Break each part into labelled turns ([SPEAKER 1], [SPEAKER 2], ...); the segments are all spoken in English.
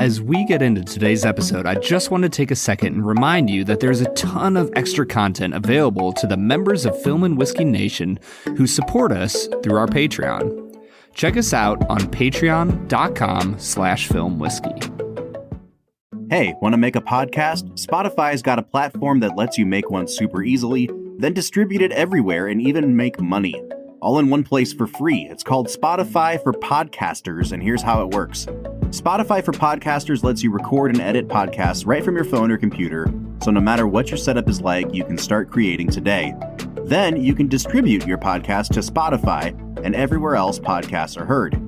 [SPEAKER 1] As we get into today's episode, I just want to take a second and remind you that there's a ton of extra content available to the members of Film and Whiskey Nation who support us through our Patreon. Check us out on patreon.com/filmwhiskey.
[SPEAKER 2] Hey, want to make a podcast? Spotify's got a platform that lets you make one super easily, then distribute it everywhere and even make money. All in one place for free. It's called Spotify for Podcasters, and here's how it works. Spotify for Podcasters lets you record and edit podcasts right from your phone or computer, so no matter what your setup is like, you can start creating today. Then you can distribute your podcast to Spotify and everywhere else podcasts are heard.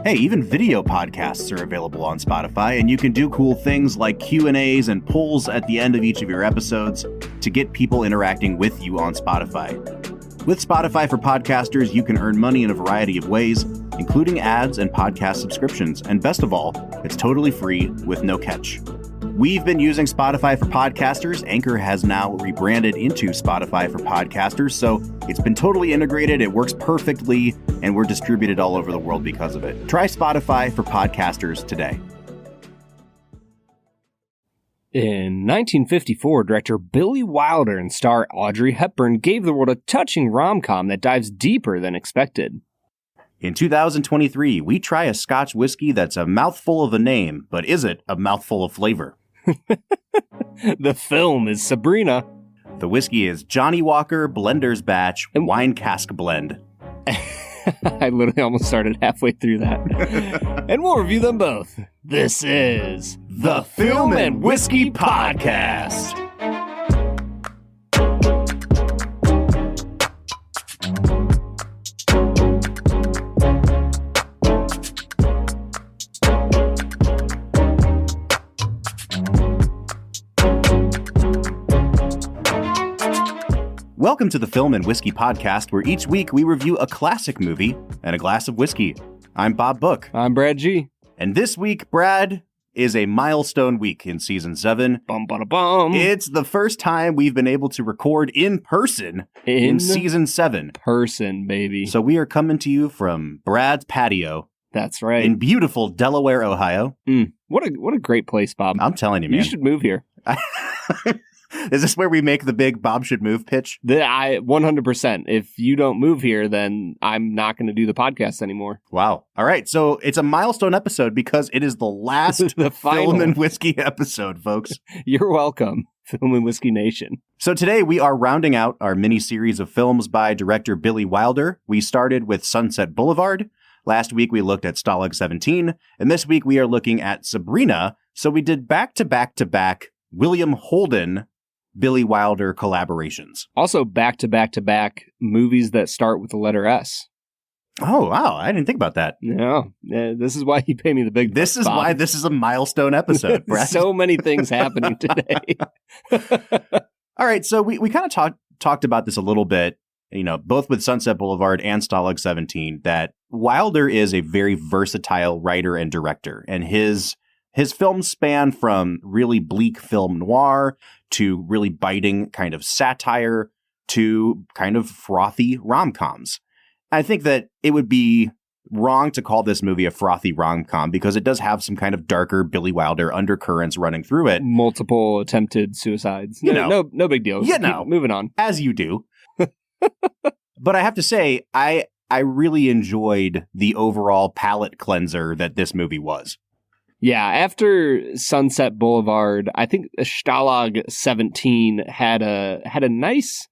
[SPEAKER 2] Hey, even video podcasts are available on Spotify, and you can do cool things like Q&As and polls at the end of each of your episodes to get people interacting with you on Spotify. With Spotify for Podcasters, you can earn money in a variety of ways, including ads and podcast subscriptions, and best of all, it's totally free with no catch. We've been using Spotify for Podcasters. Anchor has now rebranded into Spotify for Podcasters, so it's been totally integrated, it works perfectly, and we're distributed all over the world because of it. Try Spotify for Podcasters today.
[SPEAKER 1] In 1954, director Billy Wilder and star Audrey Hepburn gave the world a touching rom-com that dives deeper than expected.
[SPEAKER 2] In 2023, we try a scotch whiskey that's a mouthful of a name, but isn't a mouthful of flavor.
[SPEAKER 1] The film is Sabrina.
[SPEAKER 2] The whiskey is Johnnie Walker Blender's Batch Wine Cask Blend.
[SPEAKER 1] I literally almost started halfway through that. And we'll review them both. This is
[SPEAKER 2] The Film and Whiskey Podcast. Welcome to the Film and Whiskey Podcast, where each week we review a classic movie and a glass of whiskey. I'm Bob Book.
[SPEAKER 1] I'm Brad G.
[SPEAKER 2] And this week, Brad, is a milestone week in Season 7.
[SPEAKER 1] Bum, bada, bum.
[SPEAKER 2] It's the first time we've been able to record in person in Season 7.
[SPEAKER 1] Person, baby.
[SPEAKER 2] So we are coming to you from Brad's patio.
[SPEAKER 1] That's right.
[SPEAKER 2] In beautiful Delaware, Ohio.
[SPEAKER 1] What a great place, Bob.
[SPEAKER 2] I'm telling you, man.
[SPEAKER 1] You should move here.
[SPEAKER 2] Is this where we make the big Bob should move pitch?
[SPEAKER 1] 100%. If you don't move here, then I'm not going to do the podcast anymore.
[SPEAKER 2] Wow. All right. So it's a milestone episode because it is the last
[SPEAKER 1] the final
[SPEAKER 2] Film and Whiskey episode, folks.
[SPEAKER 1] You're welcome, Film and Whiskey Nation.
[SPEAKER 2] So today we are rounding out our mini-series of films by director Billy Wilder. We started with Sunset Boulevard. Last week we looked at Stalag 17. And this week we are looking at Sabrina. So we did back-to-back-to-back William Holden Billy Wilder collaborations.
[SPEAKER 1] Also back-to-back-to-back movies that start with the letter S.
[SPEAKER 2] Oh, wow. I didn't think about that.
[SPEAKER 1] Yeah. This is why you pay me the big
[SPEAKER 2] This is
[SPEAKER 1] Bob.
[SPEAKER 2] why this is a milestone episode, Brad.
[SPEAKER 1] So many things happening today.
[SPEAKER 2] All right. So we kind of talked about this a little bit, you know, both with Sunset Boulevard and Stalag 17, that Wilder is a very versatile writer and director. And his films span from really bleak film noir to really biting kind of satire to kind of frothy rom-coms. I think that it would be wrong to call this movie a frothy rom-com because it does have some kind of darker Billy Wilder undercurrents running through it.
[SPEAKER 1] Multiple attempted suicides. No big deal.
[SPEAKER 2] You know,
[SPEAKER 1] moving on.
[SPEAKER 2] As you do. But I have to say, I really enjoyed the overall palate cleanser that this movie was.
[SPEAKER 1] Yeah, after Sunset Boulevard, I think Stalag 17 had a nice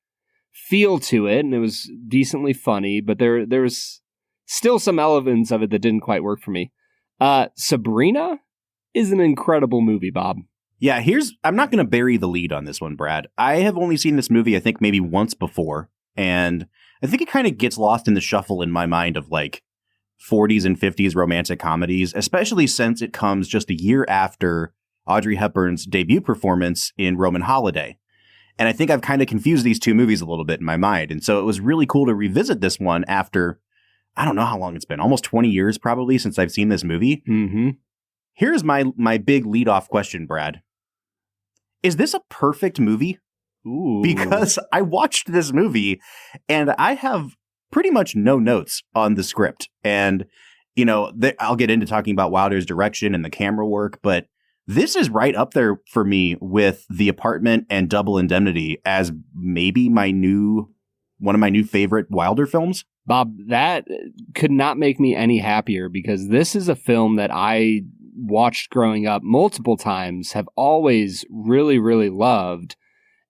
[SPEAKER 1] feel to it, and it was decently funny, but there was still some elements of it that didn't quite work for me. Sabrina is an incredible movie, Bob.
[SPEAKER 2] Yeah, I'm not going to bury the lead on this one, Brad. I have only seen this movie, I think, maybe once before, and I think it kind of gets lost in the shuffle in my mind of, like, 40s and 50s romantic comedies, especially since it comes just a year after Audrey Hepburn's debut performance in Roman Holiday. And I think I've kind of confused these two movies a little bit in my mind. And so it was really cool to revisit this one after, I don't know how long it's been, almost 20 years probably since I've seen this movie.
[SPEAKER 1] Mm-hmm.
[SPEAKER 2] Here's my big lead-off question, Brad. Is this a perfect movie?
[SPEAKER 1] Ooh.
[SPEAKER 2] Because I watched this movie and I have pretty much no notes on the script. And, you know, I'll get into talking about Wilder's direction and the camera work, but This is right up there for me with The Apartment and Double Indemnity as maybe one of my new favorite Wilder films.
[SPEAKER 1] Bob, that could not make me any happier because this is a film that I watched growing up multiple times, have always really, really loved,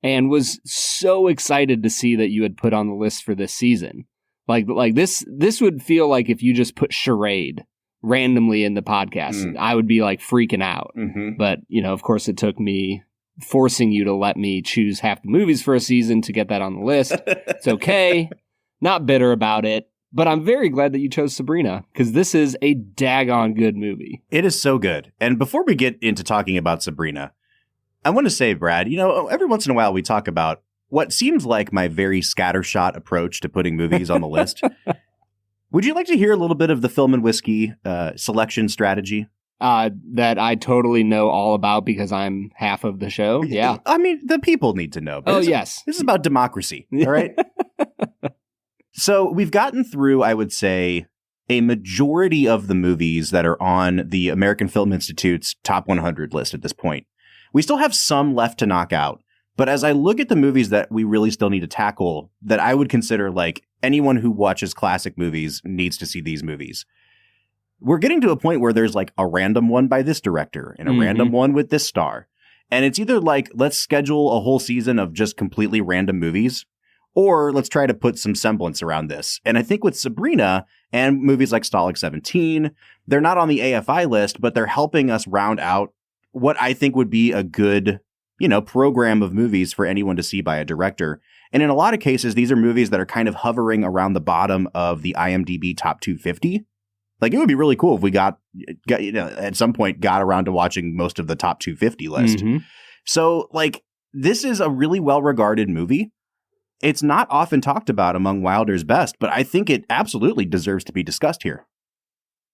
[SPEAKER 1] and was so excited to see that you had put on the list for this season. Like this would feel like if you just put Charade randomly in the podcast, I would be like freaking out.
[SPEAKER 2] Mm-hmm.
[SPEAKER 1] But, of course it took me forcing you to let me choose half the movies for a season to get that on the list. It's okay. Not bitter about it, but I'm very glad that you chose Sabrina because this is a daggone good movie.
[SPEAKER 2] It is so good. And before we get into talking about Sabrina, I want to say, Brad, every once in a while we talk about what seems like my very scattershot approach to putting movies on the list. Would you like to hear a little bit of the Film and Whiskey selection strategy?
[SPEAKER 1] That I totally know all about because I'm half of the show. Yeah.
[SPEAKER 2] I mean, the people need to know.
[SPEAKER 1] Yes.
[SPEAKER 2] This is about democracy, all right? So we've gotten through, I would say, a majority of the movies that are on the American Film Institute's top 100 list at this point. We still have some left to knock out. But as I look at the movies that we really still need to tackle, that I would consider like anyone who watches classic movies needs to see these movies. We're getting to a point where there's like a random one by this director and a random one with this star. And it's either like, let's schedule a whole season of just completely random movies, or let's try to put some semblance around this. And I think with Sabrina and movies like Stalag 17, they're not on the AFI list, but they're helping us round out what I think would be a good, program of movies for anyone to see by a director. And in a lot of cases, these are movies that are kind of hovering around the bottom of the IMDb top 250. Like, it would be really cool if we got at some point got around to watching most of the top 250 list.
[SPEAKER 1] Mm-hmm.
[SPEAKER 2] So, like, this is a really well-regarded movie. It's not often talked about among Wilder's best, but I think it absolutely deserves to be discussed here.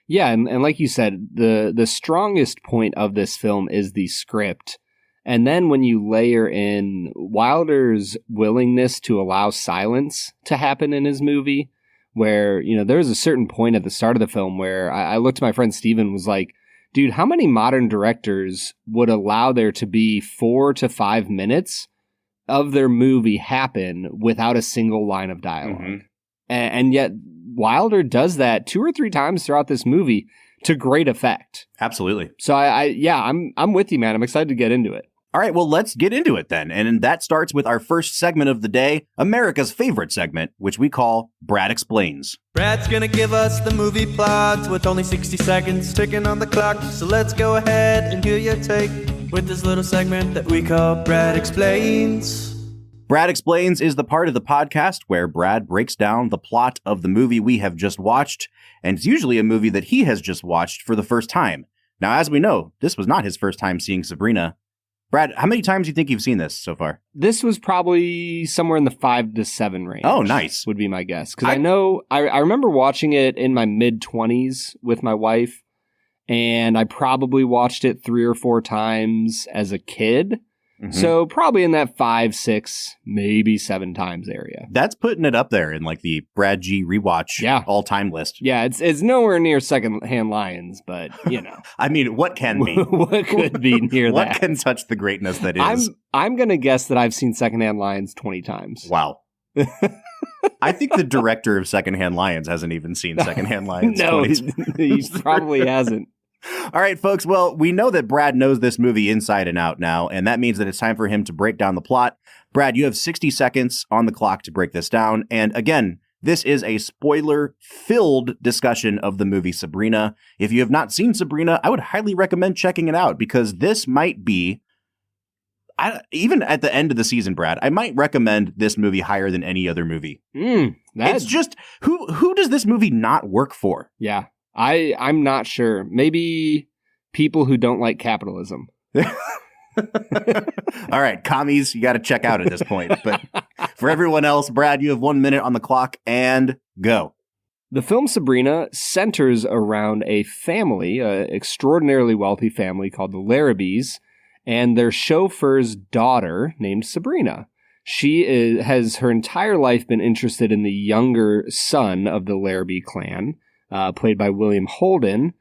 [SPEAKER 1] Yeah, and like you said, the strongest point of this film is the script. And then when you layer in Wilder's willingness to allow silence to happen in his movie, where, there's a certain point at the start of the film where I looked at my friend Steven and was like, dude, how many modern directors would allow there to be 4 to 5 minutes of their movie happen without a single line of dialogue?
[SPEAKER 2] Mm-hmm.
[SPEAKER 1] And yet Wilder does that 2 or 3 times throughout this movie to great effect.
[SPEAKER 2] Absolutely.
[SPEAKER 1] So I'm with you, man. I'm excited to get into it.
[SPEAKER 2] All right, well, let's get into it then. And that starts with our first segment of the day, America's favorite segment, which we call Brad Explains.
[SPEAKER 3] Brad's gonna give us the movie plot with only 60 seconds ticking on the clock. So let's go ahead and hear your take with this little segment that we call Brad Explains.
[SPEAKER 2] Brad Explains is the part of the podcast where Brad breaks down the plot of the movie we have just watched, and it's usually a movie that he has just watched for the first time. Now, as we know, this was not his first time seeing Sabrina. Brad, how many times do you think you've seen this so far?
[SPEAKER 1] This was probably somewhere in the 5 to 7 range.
[SPEAKER 2] Oh, nice.
[SPEAKER 1] Would be my guess. Because I remember watching it in my mid-20s with my wife, and I probably watched it 3 or 4 times as a kid. Mm-hmm. So probably in that 5, 6, maybe 7 times area.
[SPEAKER 2] That's putting it up there in like the Brad G rewatch all-time list.
[SPEAKER 1] Yeah, it's nowhere near Secondhand Lions, but
[SPEAKER 2] I mean, what can be?
[SPEAKER 1] What could be near
[SPEAKER 2] what
[SPEAKER 1] that?
[SPEAKER 2] What can touch the greatness that is?
[SPEAKER 1] I'm going to guess that I've seen Secondhand Lions 20 times.
[SPEAKER 2] Wow. I think the director of Secondhand Lions hasn't even seen Secondhand Lions.
[SPEAKER 1] No, he probably hasn't.
[SPEAKER 2] All right, folks. Well, we know that Brad knows this movie inside and out now, and that means that it's time for him to break down the plot. Brad, you have 60 seconds on the clock to break this down. And again, this is a spoiler-filled discussion of the movie Sabrina. If you have not seen Sabrina, I would highly recommend checking it out because this might be, even at the end of the season, Brad, I might recommend this movie higher than any other movie. It's just, who does this movie not work for?
[SPEAKER 1] Yeah. I'm not sure. Maybe people who don't like capitalism.
[SPEAKER 2] All right, commies, you got to check out at this point. But for everyone else, Brad, you have 1 minute on the clock and go.
[SPEAKER 1] The film Sabrina centers around a family, an extraordinarily wealthy family called the Larrabees, and their chauffeur's daughter named Sabrina. She has her entire life been interested in the younger son of the Larrabee clan, played by William Holden.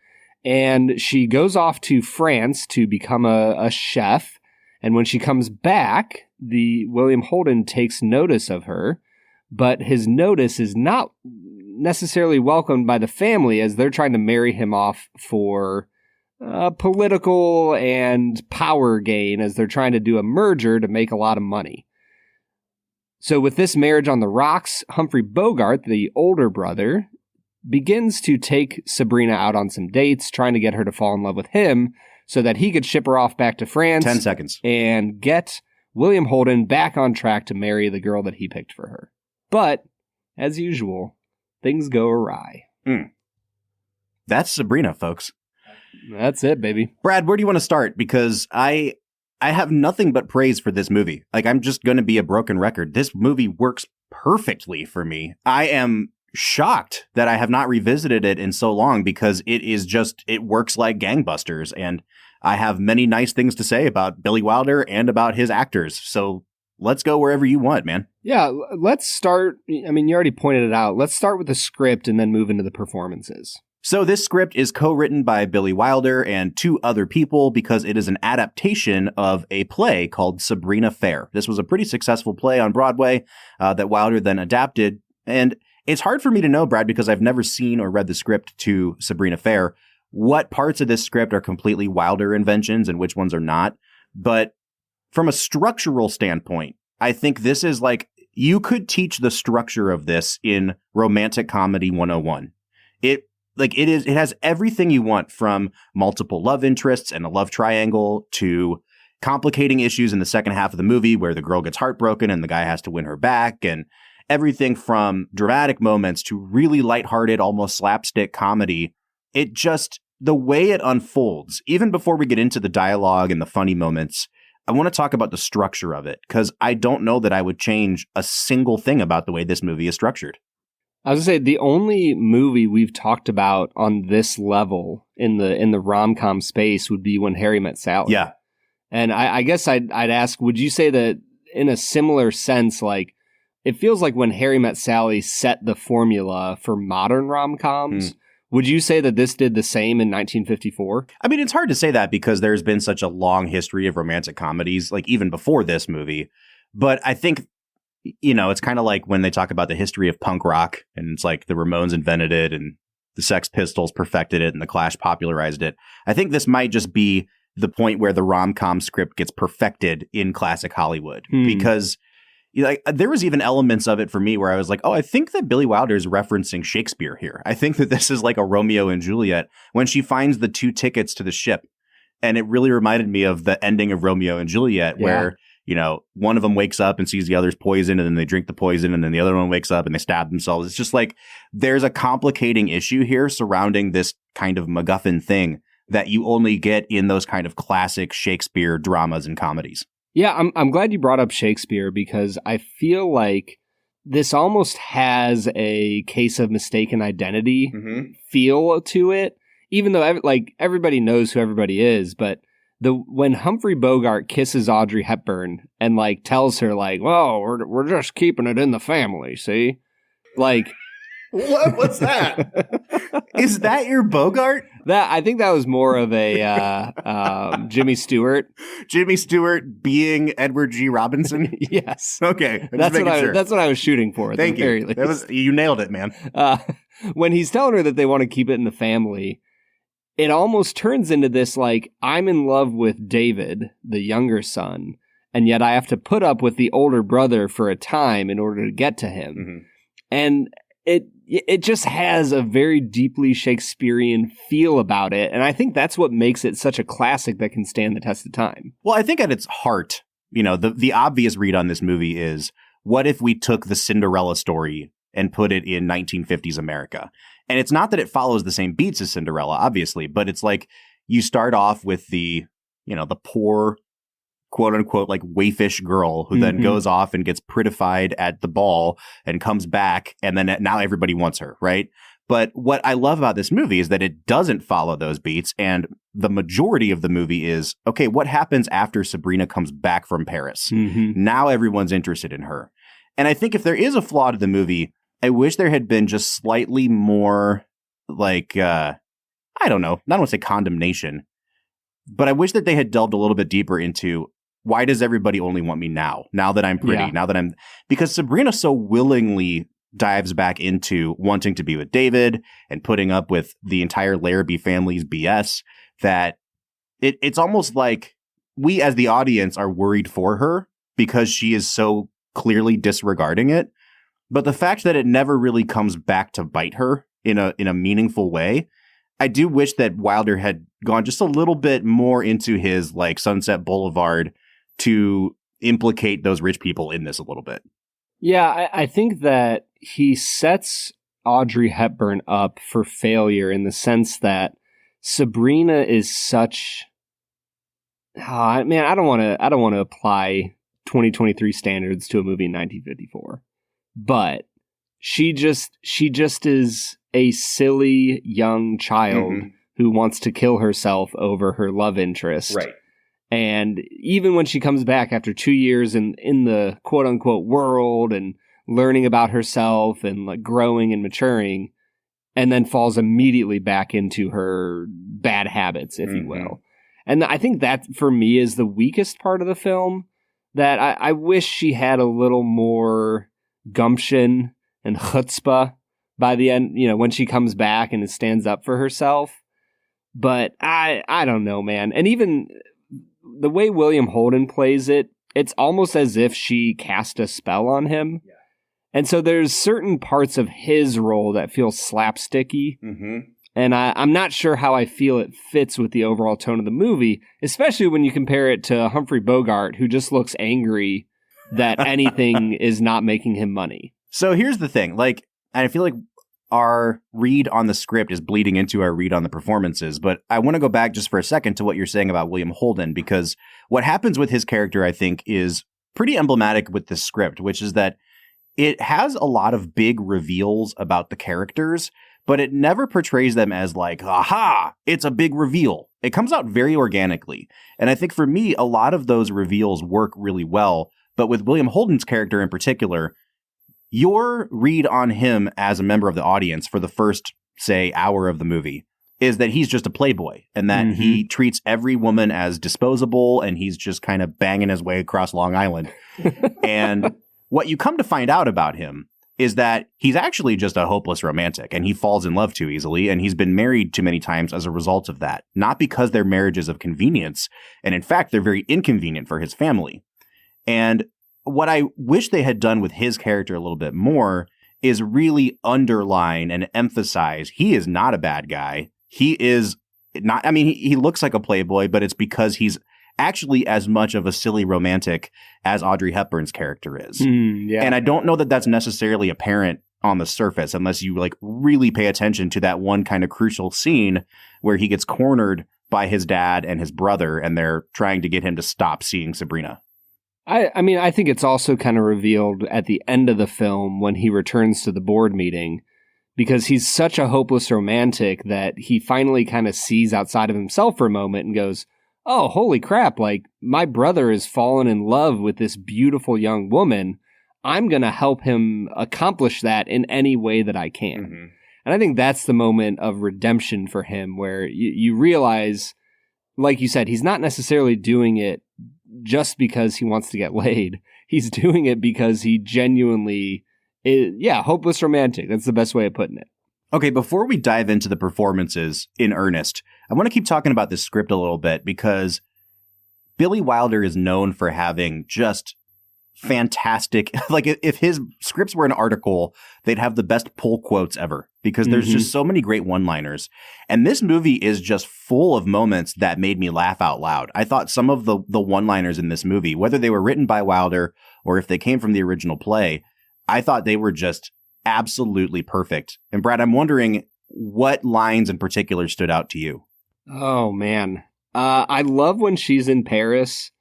[SPEAKER 1] And she goes off to France to become a chef. And when she comes back, the William Holden takes notice of her, but his notice is not necessarily welcomed by the family as they're trying to marry him off for political and power gain as they're trying to do a merger to make a lot of money. So with this marriage on the rocks, Humphrey Bogart, the older brother, begins to take Sabrina out on some dates, trying to get her to fall in love with him so that he could ship her off back to France.
[SPEAKER 2] 10 seconds.
[SPEAKER 1] And get William Holden back on track to marry the girl that he picked for her. But, as usual, things go awry.
[SPEAKER 2] That's Sabrina, folks.
[SPEAKER 1] That's it, baby.
[SPEAKER 2] Brad, where do you want to start? Because I have nothing but praise for this movie. Like, I'm just going to be a broken record. This movie works perfectly for me. I am shocked that I have not revisited it in so long because it works like gangbusters. And I have many nice things to say about Billy Wilder and about his actors. So let's go wherever you want, man.
[SPEAKER 1] Yeah, let's start. I mean, you already pointed it out. Let's start with the script and then move into the performances.
[SPEAKER 2] So this script is co-written by Billy Wilder and 2 other people because it is an adaptation of a play called Sabrina Fair. This was a pretty successful play on Broadway that Wilder then adapted. And it's hard for me to know, Brad, because I've never seen or read the script to Sabrina Fair, what parts of this script are completely Wilder inventions and which ones are not. But from a structural standpoint, I think this is like, you could teach the structure of this in Romantic Comedy 101. It has everything you want, from multiple love interests and a love triangle to complicating issues in the second half of the movie where the girl gets heartbroken and the guy has to win her back, and everything from dramatic moments to really lighthearted, almost slapstick comedy. It just, the way it unfolds, even before we get into the dialogue and the funny moments, I want to talk about the structure of it, because I don't know that I would change a single thing about the way this movie is structured.
[SPEAKER 1] I was going to say, the only movie we've talked about on this level in the rom-com space would be When Harry Met Sally.
[SPEAKER 2] Yeah.
[SPEAKER 1] And I guess I'd ask, would you say that in a similar sense, like, it feels like When Harry Met Sally set the formula for modern rom-coms? Would you say that this did the same in 1954?
[SPEAKER 2] I mean, it's hard to say that because there's been such a long history of romantic comedies, like even before this movie. But I think, you know, it's kind of like when they talk about the history of punk rock, and it's like the Ramones invented it and the Sex Pistols perfected it and the Clash popularized it. I think this might just be the point where the rom-com script gets perfected in classic Hollywood, because like there was even elements of it for me where I was like, oh, I think that Billy Wilder is referencing Shakespeare here. I think that this is like a Romeo and Juliet when she finds the 2 tickets to the ship. And it really reminded me of the ending of Romeo and Juliet, where, you know, one of them wakes up and sees the other's poison, and then they drink the poison, and then the other one wakes up and they stab themselves. It's just like there's a complicating issue here surrounding this kind of MacGuffin thing that you only get in those kind of classic Shakespeare dramas and comedies.
[SPEAKER 1] Yeah, I'm glad you brought up Shakespeare, because I feel like this almost has a case of mistaken identity feel to it, even though like everybody knows who everybody is. But when Humphrey Bogart kisses Audrey Hepburn and like tells her like, "Well, we're just keeping it in the family," see, like.
[SPEAKER 2] What's that? Is that your Bogart?
[SPEAKER 1] I think that was more of a Jimmy Stewart.
[SPEAKER 2] Jimmy Stewart being Edward G. Robinson?
[SPEAKER 1] Yes.
[SPEAKER 2] Okay.
[SPEAKER 1] That's what I was shooting for.
[SPEAKER 2] Thank you.
[SPEAKER 1] Very least.
[SPEAKER 2] You nailed it, man.
[SPEAKER 1] When he's telling her that they want to keep it in the family, it almost turns into this like, I'm in love with David, the younger son, and yet I have to put up with the older brother for a time in order to get to him. And it just has a very deeply Shakespearean feel about it. And I think that's what makes it such a classic that can stand the test of time.
[SPEAKER 2] Well, I think at its heart, you know, the obvious read on this movie is, what if we took the Cinderella story and put it in 1950s America? And it's not that it follows the same beats as Cinderella, obviously, but it's like you start off with the, you know, the poor, quote unquote, like waifish girl who then goes off and gets prettified at the ball and comes back, and then now everybody wants her, right? But what I love about this movie is that it doesn't follow those beats, and the majority of the movie is, okay, what happens after Sabrina comes back from Paris? Now everyone's interested in her. And I think if there is a flaw to the movie, I wish there had been just slightly more like I don't know, not want to say condemnation, but I wish that they had delved a little bit deeper into why does everybody only want me now that I'm pretty, now that I'm, because Sabrina so willingly dives back into wanting to be with David and putting up with the entire Larrabee family's BS that it's almost like we as the audience are worried for her because she is so clearly disregarding it. But the fact that it never really comes back to bite her in a meaningful way, I do wish that Wilder had gone just a little bit more into his like Sunset Boulevard to implicate those rich people in this a little bit.
[SPEAKER 1] Yeah, I think that he sets Audrey Hepburn up for failure in the sense that Sabrina is such. I don't want to apply 2023 standards to a movie in 1954, but she just is a silly young child who wants to kill herself over her love interest.
[SPEAKER 2] Right.
[SPEAKER 1] And even when she comes back after 2 years in the quote unquote world and learning about herself and like growing and maturing, and then falls immediately back into her bad habits, if you will. And I think that for me is the weakest part of the film, that I wish she had a little more gumption and chutzpah by the end, when she comes back and stands up for herself. But I don't know, man. And even the way William Holden plays it, it's almost as if she cast a spell on him. Yeah. And so there's certain parts of his role that feel slapsticky. And I'm not sure how I feel it fits with the overall tone of the movie, especially when you compare it to Humphrey Bogart, who just looks angry that anything is not making him money.
[SPEAKER 2] So here's the thing. Like, I feel like our read on the script is bleeding into our read on the performances, but I want to go back just for a second to what you're saying about William Holden, because what happens with his character, I think, is pretty emblematic with the script, which is that it has a lot of big reveals about the characters, but it never portrays them as like, aha, it's a big reveal. It comes out very organically. And I think for me, a lot of those reveals work really well. But with William Holden's character in particular, your read on him as a member of the audience for the first, say, hour of the movie is that he's just a playboy and that he treats every woman as disposable and he's just kind of banging his way across Long Island. And what you come to find out about him is that he's actually just a hopeless romantic and he falls in love too easily. And he's been married too many times as a result of that, not because they're marriages of convenience. And in fact, they're very inconvenient for his family. And what I wish they had done with his character a little bit more is really underline and emphasize he is not a bad guy. He is not, I mean, he looks like a playboy, but it's because he's actually as much of a silly romantic as Audrey Hepburn's character is. And I don't know that that's necessarily apparent on the surface unless you like really pay attention to that one kind of crucial scene where he gets cornered by his dad and his brother and they're trying to get him to stop seeing Sabrina.
[SPEAKER 1] I mean, I think it's also kind of revealed at the end of the film when he returns to the board meeting, because he's such a hopeless romantic that he finally kind of sees outside of himself for a moment and goes, oh, holy crap, like my brother has fallen in love with this beautiful young woman. I'm going to help him accomplish that in any way that I can. And I think that's the moment of redemption for him where you realize, like you said, he's not necessarily doing it just because he wants to get laid. He's doing it because he genuinely is, hopeless romantic. That's the best way of putting it.
[SPEAKER 2] Okay, before we dive into the performances in earnest, I want to keep talking about this script a little bit because Billy Wilder is known for having just fantastic, like if his scripts were an article, they'd have the best pull quotes ever because there's just so many great one-liners. And this movie is just full of moments that made me laugh out loud. I thought some of the one-liners in this movie, whether they were written by Wilder or if they came from the original play, I thought they were just absolutely perfect. And Brad, I'm wondering what lines in particular stood out to you?
[SPEAKER 1] Oh, man. I love when she's in Paris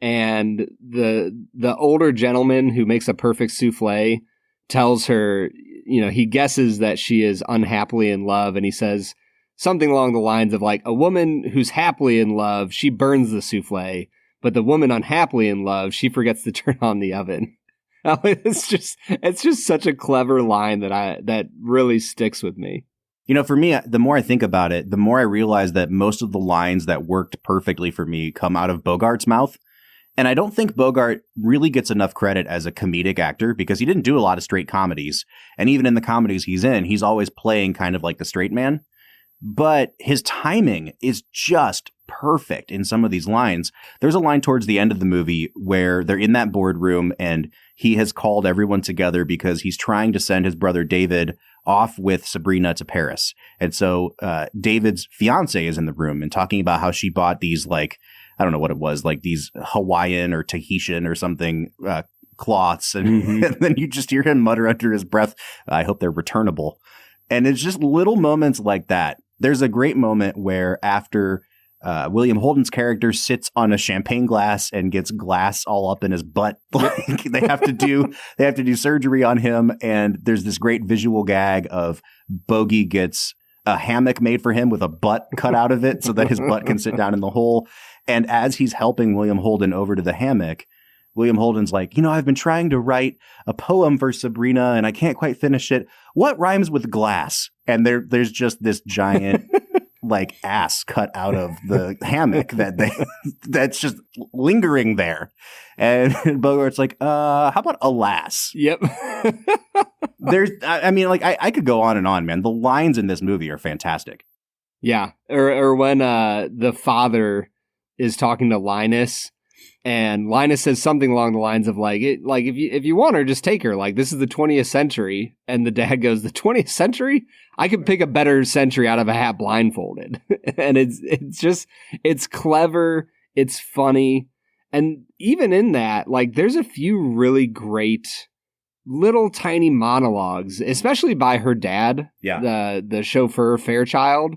[SPEAKER 1] and the older gentleman who makes a perfect souffle tells her, he guesses that she is unhappily in love. And he says something along the lines of like, a woman who's happily in love, she burns the souffle, but the woman unhappily in love, she forgets to turn on the oven. It's just such a clever line that really sticks with me.
[SPEAKER 2] You know, for me, the more I think about it, the more I realize that most of the lines that worked perfectly for me come out of Bogart's mouth. And I don't think Bogart really gets enough credit as a comedic actor because he didn't do a lot of straight comedies. And even in the comedies he's in, he's always playing kind of like the straight man. But his timing is just perfect in some of these lines. There's a line towards the end of the movie where they're in that boardroom and he has called everyone together because he's trying to send his brother David off with Sabrina to Paris. And so David's fiance is in the room and talking about how she bought these, like, I don't know what it was, like these Hawaiian or Tahitian or something cloths. And, and then you just hear him mutter under his breath, I hope they're returnable. And it's just little moments like that. There's a great moment where after William Holden's character sits on a champagne glass and gets glass all up in his butt. Like they have to do surgery on him. And there's this great visual gag of Bogey gets a hammock made for him with a butt cut out of it so that his butt can sit down in the hole. And as he's helping William Holden over to the hammock, William Holden's like, you know, I've been trying to write a poem for Sabrina and I can't quite finish it. What rhymes with glass? And there's just this giant like ass cut out of the hammock that's just lingering there. And Bogart's like, how about alas?
[SPEAKER 1] Yep.
[SPEAKER 2] I mean, like I could go on and on, man. The lines in this movie are fantastic.
[SPEAKER 1] Yeah. Or when the father is talking to Linus and Linus says something along the lines of if you want her, just take her. Like, this is the 20th century. And the dad goes, the 20th century? I could pick a better century out of a hat blindfolded. And it's clever. It's funny. And even in that, like, there's a few really great little tiny monologues, especially by her dad, the chauffeur Fairchild.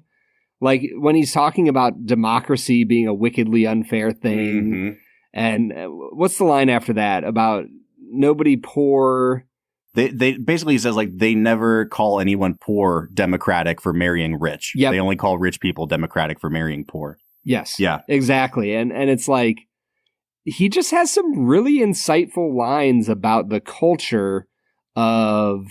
[SPEAKER 1] Like, when he's talking about democracy being a wickedly unfair thing. Mm-hmm. And what's the line after that about nobody poor?
[SPEAKER 2] They basically says, like, they never call anyone poor democratic for marrying rich. Yep. They only call rich people democratic for marrying poor.
[SPEAKER 1] Yes.
[SPEAKER 2] Yeah.
[SPEAKER 1] Exactly. And it's like, he just has some really insightful lines about the culture of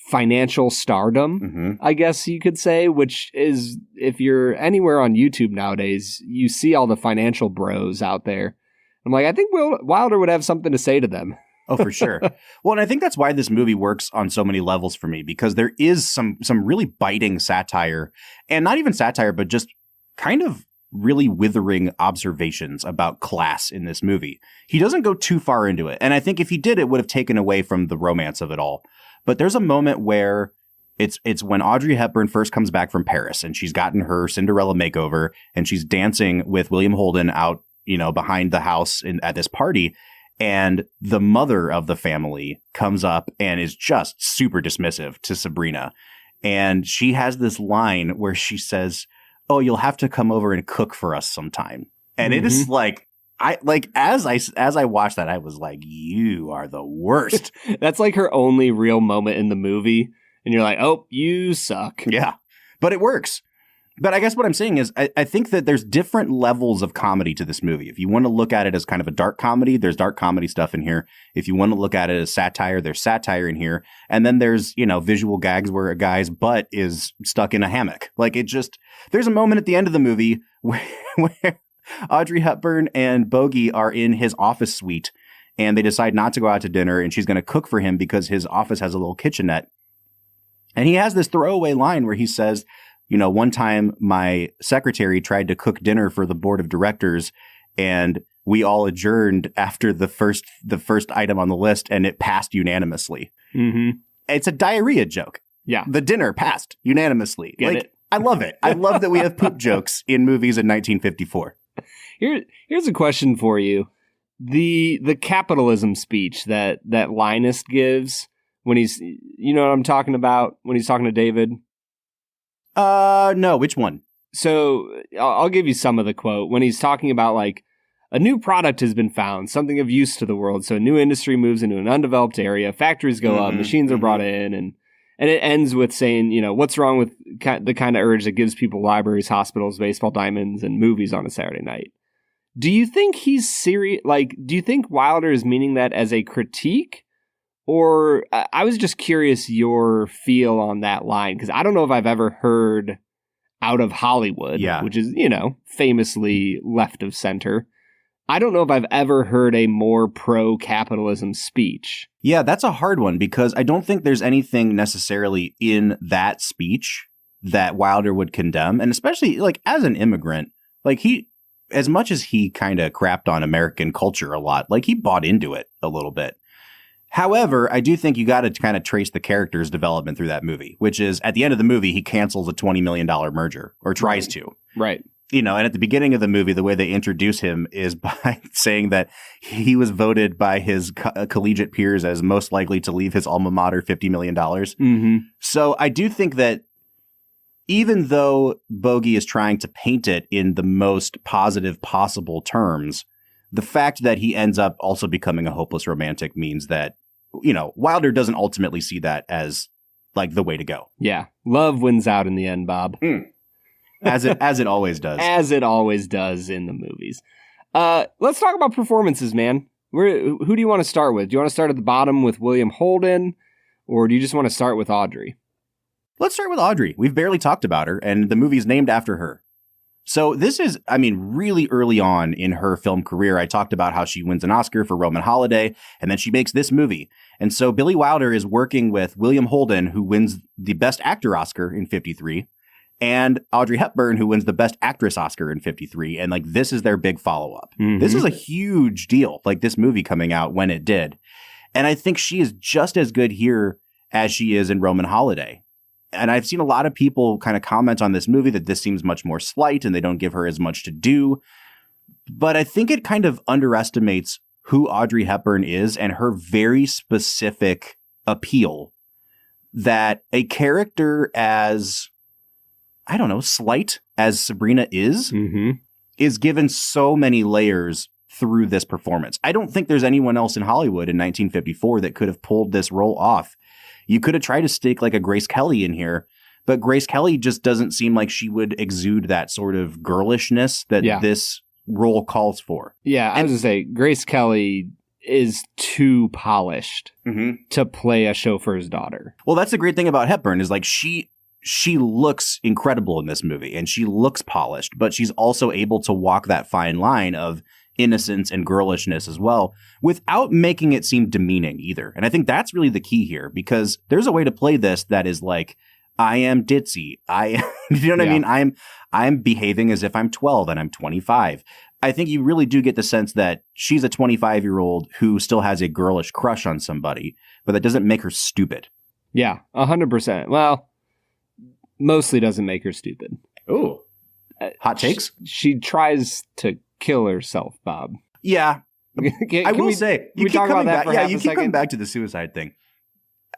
[SPEAKER 1] financial stardom, I guess you could say, which is, if you're anywhere on YouTube nowadays, you see all the financial bros out there. I'm like, I think Wilder would have something to say to them.
[SPEAKER 2] Oh, for sure. Well, and I think that's why this movie works on so many levels for me, because there is some really biting satire, and not even satire, but just kind of really withering observations about class in this movie. He doesn't go too far into it. And I think if he did, it would have taken away from the romance of it all. But there's a moment where it's when Audrey Hepburn first comes back from Paris and she's gotten her Cinderella makeover and she's dancing with William Holden out, you know, behind the house at this party. And the mother of the family comes up and is just super dismissive to Sabrina. And she has this line where she says, oh, you'll have to come over and cook for us sometime. And it is like, as I watched that, I was like, you are the worst.
[SPEAKER 1] That's like her only real moment in the movie. And you're like, oh, you suck.
[SPEAKER 2] Yeah, but it works. But I guess what I'm saying is I think that there's different levels of comedy to this movie. If you want to look at it as kind of a dark comedy, there's dark comedy stuff in here. If you want to look at it as satire, there's satire in here. And then there's, you know, visual gags where a guy's butt is stuck in a hammock. Like, there's a moment at the end of the movie where Audrey Hepburn and Bogey are in his office suite and they decide not to go out to dinner and she's going to cook for him because his office has a little kitchenette. And he has this throwaway line where he says, you know, one time my secretary tried to cook dinner for the board of directors and we all adjourned after the first item on the list and it passed unanimously. Mm-hmm. It's a diarrhea joke.
[SPEAKER 1] Yeah.
[SPEAKER 2] The dinner passed unanimously.
[SPEAKER 1] Get it?
[SPEAKER 2] I love it. I love that we have poop jokes in movies in 1954.
[SPEAKER 1] Here's a question for you. The capitalism speech that Linus gives when he's, you know what I'm talking about, when he's talking to David?
[SPEAKER 2] No, which one?
[SPEAKER 1] So I'll give you some of the quote when he's talking about, like, a new product has been found, something of use to the world. So a new industry moves into an undeveloped area, factories go up, machines are brought in, and it ends with saying, you know, what's wrong with the kind of urge that gives people libraries, hospitals, baseball diamonds, and movies on a Saturday night? Do you think he's serious? Like, do you think Wilder is meaning that as a critique? Or I was just curious your feel on that line, because I don't know if I've ever heard Out of Hollywood, which is, famously left of center. I don't know if I've ever heard a more pro-capitalism speech.
[SPEAKER 2] Yeah, that's a hard one, because I don't think there's anything necessarily in that speech that Wilder would condemn. And especially, like, as an immigrant, like, he, as much as he kind of crapped on American culture a lot, like, he bought into it a little bit. However, I do think you got to kind of trace the character's development through that movie, which is at the end of the movie, he cancels a $20 million merger, or tries to.
[SPEAKER 1] Right.
[SPEAKER 2] And at the beginning of the movie, the way they introduce him is by saying that he was voted by his collegiate peers as most likely to leave his alma mater $50 million.
[SPEAKER 1] Mm-hmm.
[SPEAKER 2] So I do think that even though Bogey is trying to paint it in the most positive possible terms, the fact that he ends up also becoming a hopeless romantic means that, Wilder doesn't ultimately see that as like the way to go.
[SPEAKER 1] Yeah. Love wins out in the end, Bob.
[SPEAKER 2] As it always does.
[SPEAKER 1] As it always does in the movies. Let's talk about performances, man. Who do you want to start with? Do you want to start at the bottom with William Holden, or do you just want to start with Audrey?
[SPEAKER 2] Let's start with Audrey. We've barely talked about her, and the movie's named after her. So this is, really early on in her film career. I talked about how she wins an Oscar for Roman Holiday, and then she makes this movie. And so Billy Wilder is working with William Holden, who wins the Best Actor Oscar in 1953, and Audrey Hepburn, who wins the Best Actress Oscar in 1953. And like, this is their big follow-up. Mm-hmm. This is a huge deal, like this movie coming out when it did. And I think she is just as good here as she is in Roman Holiday. And I've seen a lot of people kind of comment on this movie that this seems much more slight and they don't give her as much to do. But I think it kind of underestimates who Audrey Hepburn is and her very specific appeal, that a character as, slight as Sabrina is given so many layers through this performance. I don't think there's anyone else in Hollywood in 1954 that could have pulled this role off. You could have tried to stick like a Grace Kelly in here, but Grace Kelly just doesn't seem like she would exude that sort of girlishness that this role calls for.
[SPEAKER 1] Yeah, I was going to say, Grace Kelly is too polished to play a chauffeur's daughter.
[SPEAKER 2] Well, that's the great thing about Hepburn is like she looks incredible in this movie and she looks polished, but she's also able to walk that fine line of innocence and girlishness as well without making it seem demeaning either. And I think that's really the key here, because there's a way to play this that is like, I am ditzy. You know what I mean? I'm behaving as if I'm 12 and I'm 25. I think you really do get the sense that she's a 25-year-old who still has a girlish crush on somebody, but that doesn't make her stupid.
[SPEAKER 1] Yeah, 100%. Well, mostly doesn't make her stupid.
[SPEAKER 2] Ooh. Hot takes?
[SPEAKER 1] She tries to kill herself, Bob.
[SPEAKER 2] Yeah. I will say, you keep coming back. Yeah, you keep coming back to the suicide thing.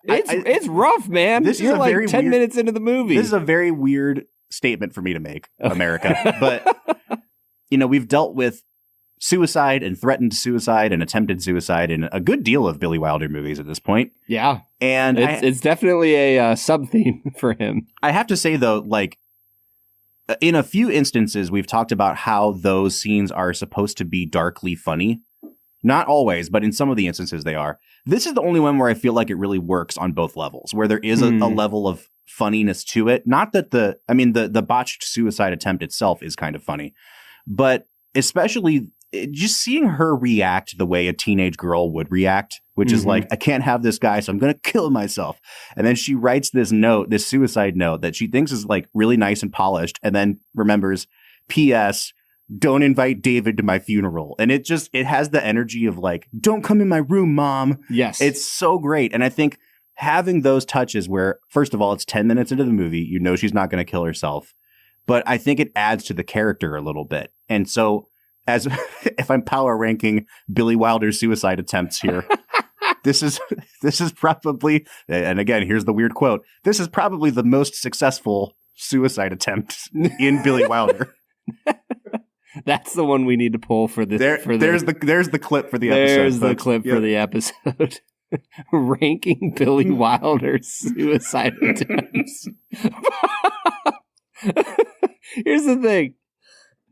[SPEAKER 1] It's rough, man. You're like 10 minutes into the movie.
[SPEAKER 2] This is a very weird statement for me to make, America. But, we've dealt with suicide and threatened suicide and attempted suicide in a good deal of Billy Wilder movies at this point.
[SPEAKER 1] Yeah.
[SPEAKER 2] And
[SPEAKER 1] it's definitely a sub-theme for him.
[SPEAKER 2] I have to say, though, like, in a few instances, we've talked about how those scenes are supposed to be darkly funny. Not always, but in some of the instances they are. This is the only one where I feel like it really works on both levels, where there is a level of funniness to it. Not that the botched suicide attempt itself is kind of funny, but especially just seeing her react the way a teenage girl would react, which is like, I can't have this guy, so I'm going to kill myself. And then she writes this suicide note that she thinks is like really nice and polished, and then remembers, P.S., don't invite David to my funeral. And it has the energy of like, don't come in my room, Mom.
[SPEAKER 1] Yes.
[SPEAKER 2] It's so great. And I think having those touches where, first of all, it's 10 minutes into the movie, she's not going to kill herself. But I think it adds to the character a little bit. And so, as if I'm power ranking Billy Wilder's suicide attempts here, this is probably, and again, here's the weird quote, this is probably the most successful suicide attempt in Billy Wilder.
[SPEAKER 1] That's the one we need to pull for this.
[SPEAKER 2] There's the clip for the episode.
[SPEAKER 1] There's the clip for the episode. Ranking Billy Wilder's suicide attempts. Here's the thing.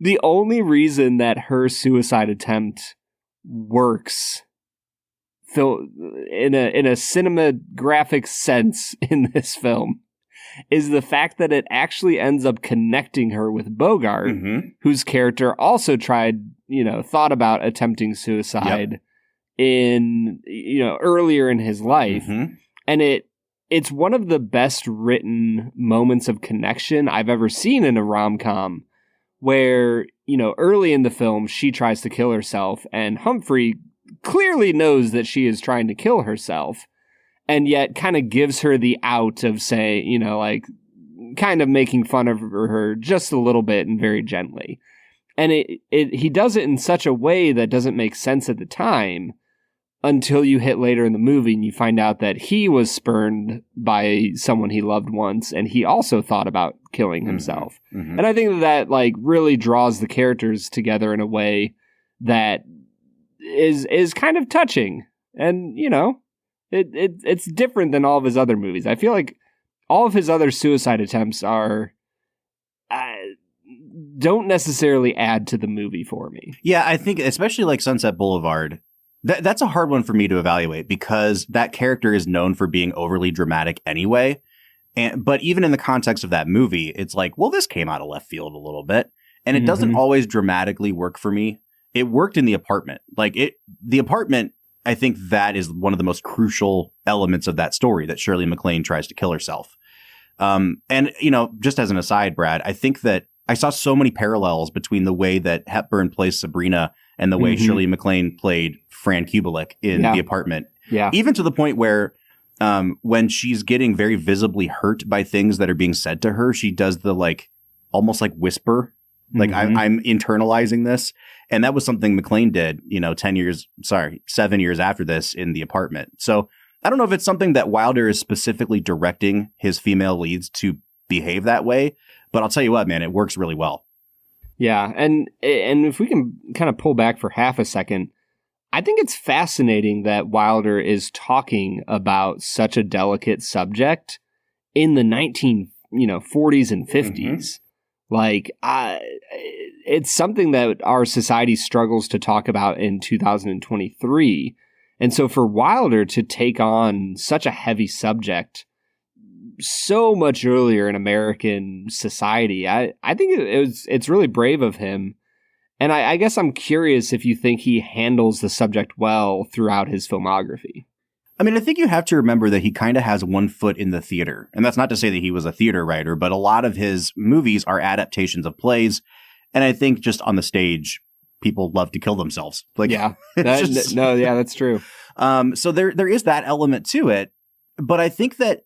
[SPEAKER 1] The only reason that her suicide attempt works in a cinematographic sense in this film is the fact that it actually ends up connecting her with Bogart, whose character also thought about attempting suicide earlier in his life. And it's one of the best written moments of connection I've ever seen in a rom-com, where, early in the film, she tries to kill herself, and Humphrey clearly knows that she is trying to kill herself, and yet kind of gives her the out of saying, kind of making fun of her just a little bit and very gently. And he does it in such a way that doesn't make sense at the time until you hit later in the movie and you find out that he was spurned by someone he loved once, and he also thought about killing himself. And I think that really draws the characters together in a way that is kind of touching. And, it's different than all of his other movies. I feel like all of his other suicide attempts don't necessarily add to the movie for me.
[SPEAKER 2] Yeah, I think especially like Sunset Boulevard, that's a hard one for me to evaluate because that character is known for being overly dramatic anyway. But even in the context of that movie, it's like, well, this came out of left field a little bit. And it doesn't always dramatically work for me. It worked in The Apartment. The Apartment, I think that is one of the most crucial elements of that story, that Shirley MacLaine tries to kill herself. And, just as an aside, Brad, I think that I saw so many parallels between the way that Hepburn plays Sabrina and the way Shirley MacLaine played Fran Kubelik in The Apartment. Yeah. Even to the point where when she's getting very visibly hurt by things that are being said to her, she does the almost like whisper. I'm internalizing this. And that was something MacLaine did, 7 years after this in The Apartment. So I don't know if it's something that Wilder is specifically directing his female leads to behave that way, but I'll tell you what, man, it works really well.
[SPEAKER 1] Yeah. And if we can kind of pull back for half a second, I think it's fascinating that Wilder is talking about such a delicate subject in the 40s and 50s. It's something that our society struggles to talk about in 2023. And so for Wilder to take on such a heavy subject so much earlier in American society, I think it's really brave of him. And I guess I'm curious if you think he handles the subject well throughout his filmography.
[SPEAKER 2] I mean, I think you have to remember that he kind of has one foot in the theater. And that's not to say that he was a theater writer, but a lot of his movies are adaptations of plays. And I think just on the stage, people love to kill themselves.
[SPEAKER 1] That's true.
[SPEAKER 2] So there is that element to it. But I think that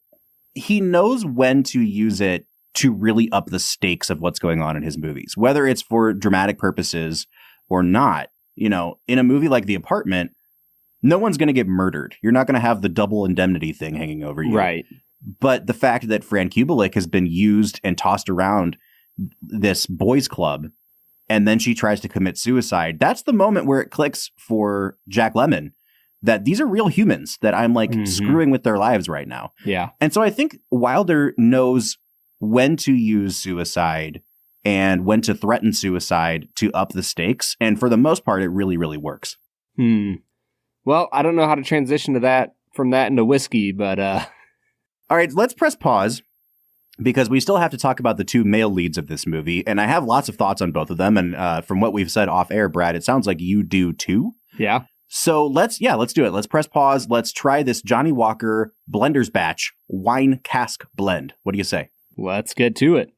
[SPEAKER 2] he knows when to use it to really up the stakes of what's going on in his movies, whether it's for dramatic purposes or not. In a movie like The Apartment, no one's going to get murdered. You're not going to have the double indemnity thing hanging over you.
[SPEAKER 1] Right.
[SPEAKER 2] But the fact that Fran Kubelik has been used and tossed around this boys club, and then she tries to commit suicide, that's the moment where it clicks for Jack Lemmon that these are real humans that I'm screwing with their lives right now.
[SPEAKER 1] Yeah.
[SPEAKER 2] And so I think Wilder knows when to use suicide and when to threaten suicide to up the stakes. And for the most part, it really, really works.
[SPEAKER 1] Well, I don't know how to transition from that into whiskey, but
[SPEAKER 2] all right, let's press pause because we still have to talk about the two male leads of this movie. And I have lots of thoughts on both of them. And from what we've said off air, Brad, it sounds like you do too.
[SPEAKER 1] Yeah.
[SPEAKER 2] So let's do it. Let's press pause. Let's try this Johnnie Walker Blender's Batch wine cask blend. What do you say?
[SPEAKER 1] Let's get to it.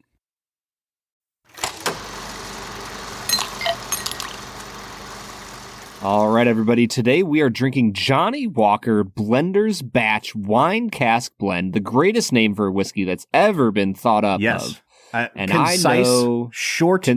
[SPEAKER 1] All right, everybody. Today we are drinking Johnnie Walker Blender's Batch Wine Cask Blend, the greatest name for a whiskey that's ever been thought up of.
[SPEAKER 2] And concise, I know, short,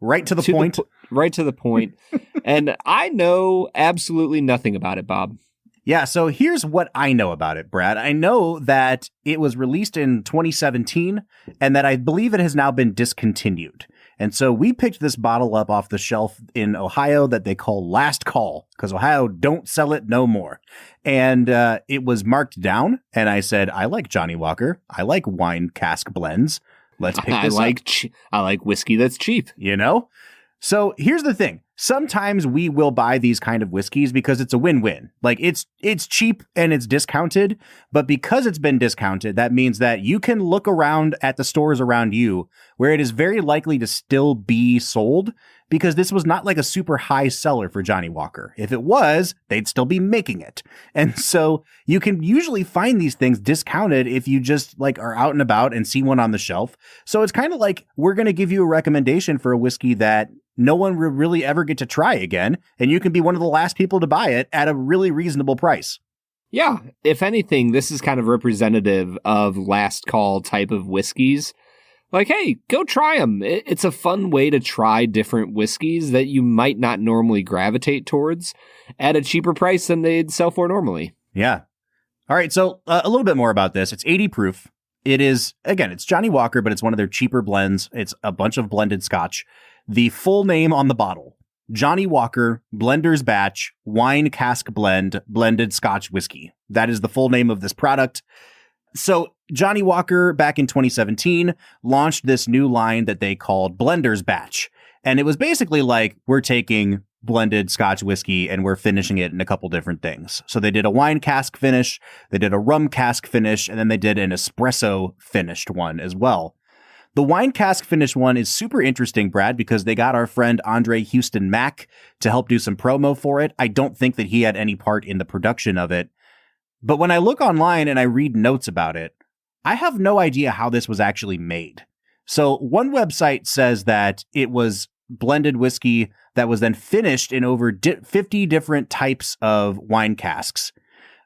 [SPEAKER 2] right to the point.
[SPEAKER 1] Right to the point. And I know absolutely nothing about it, Bob.
[SPEAKER 2] Yeah, so here's what I know about it, Brad. I know that it was released in 2017 and that I believe it has now been discontinued. And so we picked this bottle up off the shelf in Ohio that they call Last Call because Ohio don't sell it no more. And it was marked down. And I said, I like Johnnie Walker. I like wine cask blends. Let's pick this up.
[SPEAKER 1] I like whiskey that's cheap.
[SPEAKER 2] So here's the thing. sometimes we will buy these kind of whiskeys because it's a win-win. Like it's cheap and it's discounted, but because it's been discounted, that means that you can look around at the stores around you where it is very likely to still be sold, because this was not like a super high seller for Johnnie Walker. If it was, they'd still be making it. And so you can usually find these things discounted if you just like are out and about and see one on the shelf. So it's kind of like, we're going to give you a recommendation for a whiskey that no one will really ever get to try again, and you can be one of the last people to buy it at a really reasonable price.
[SPEAKER 1] Yeah, if anything, this is kind of representative of last call type of whiskeys. Like, hey, go try them. It's a fun way to try different whiskeys that you might not normally gravitate towards at a cheaper price than they'd sell for normally.
[SPEAKER 2] Yeah. All right, so a little bit more about this. It's 80 proof. It is, again, it's Johnnie Walker, but it's one of their cheaper blends. It's a bunch of blended scotch. The full name on the bottle: Johnnie Walker Blender's Batch Wine Cask Blend Blended Scotch Whiskey. That is the full name of this product. So Johnnie Walker, back in 2017, launched this new line that they called Blender's Batch. And it was basically like, we're taking blended Scotch whiskey and we're finishing it in a couple different things. So they did a wine cask finish, they did a rum cask finish, and then they did an espresso finished one as well. The wine cask finish one is super interesting, Brad, because they got our friend Andre Houston Mack to help do some promo for it. I don't think that he had any part in the production of it. But when I look online and I read notes about it, I have no idea how this was actually made. So one website says that it was blended whiskey that was then finished in over 50 different types of wine casks.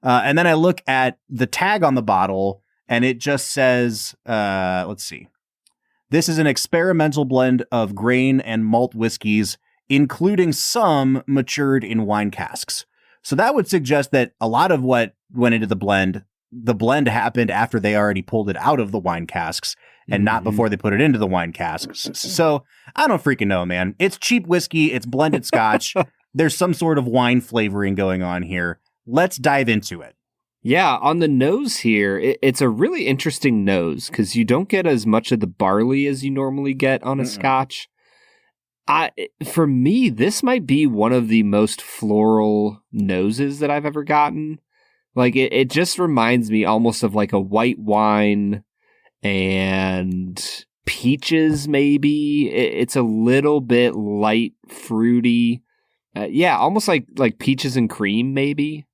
[SPEAKER 2] And then I look at the tag on the bottle and it just says, let's see. This is an experimental blend of grain and malt whiskeys, including some matured in wine casks. So that would suggest that a lot of what went into the blend happened after they already pulled it out of the wine casks and not before they put it into the wine casks. So I don't freaking know, man. It's cheap whiskey. It's blended scotch. There's some sort of wine flavoring going on here. Let's dive into it.
[SPEAKER 1] Yeah, on the nose here, it's a really interesting nose because you don't get as much of the barley as you normally get on a scotch. For me, this might be one of the most floral noses that I've ever gotten. Like, it just reminds me almost of like a white wine and peaches, maybe. It's a little bit light, fruity. Yeah, almost like peaches and cream, maybe.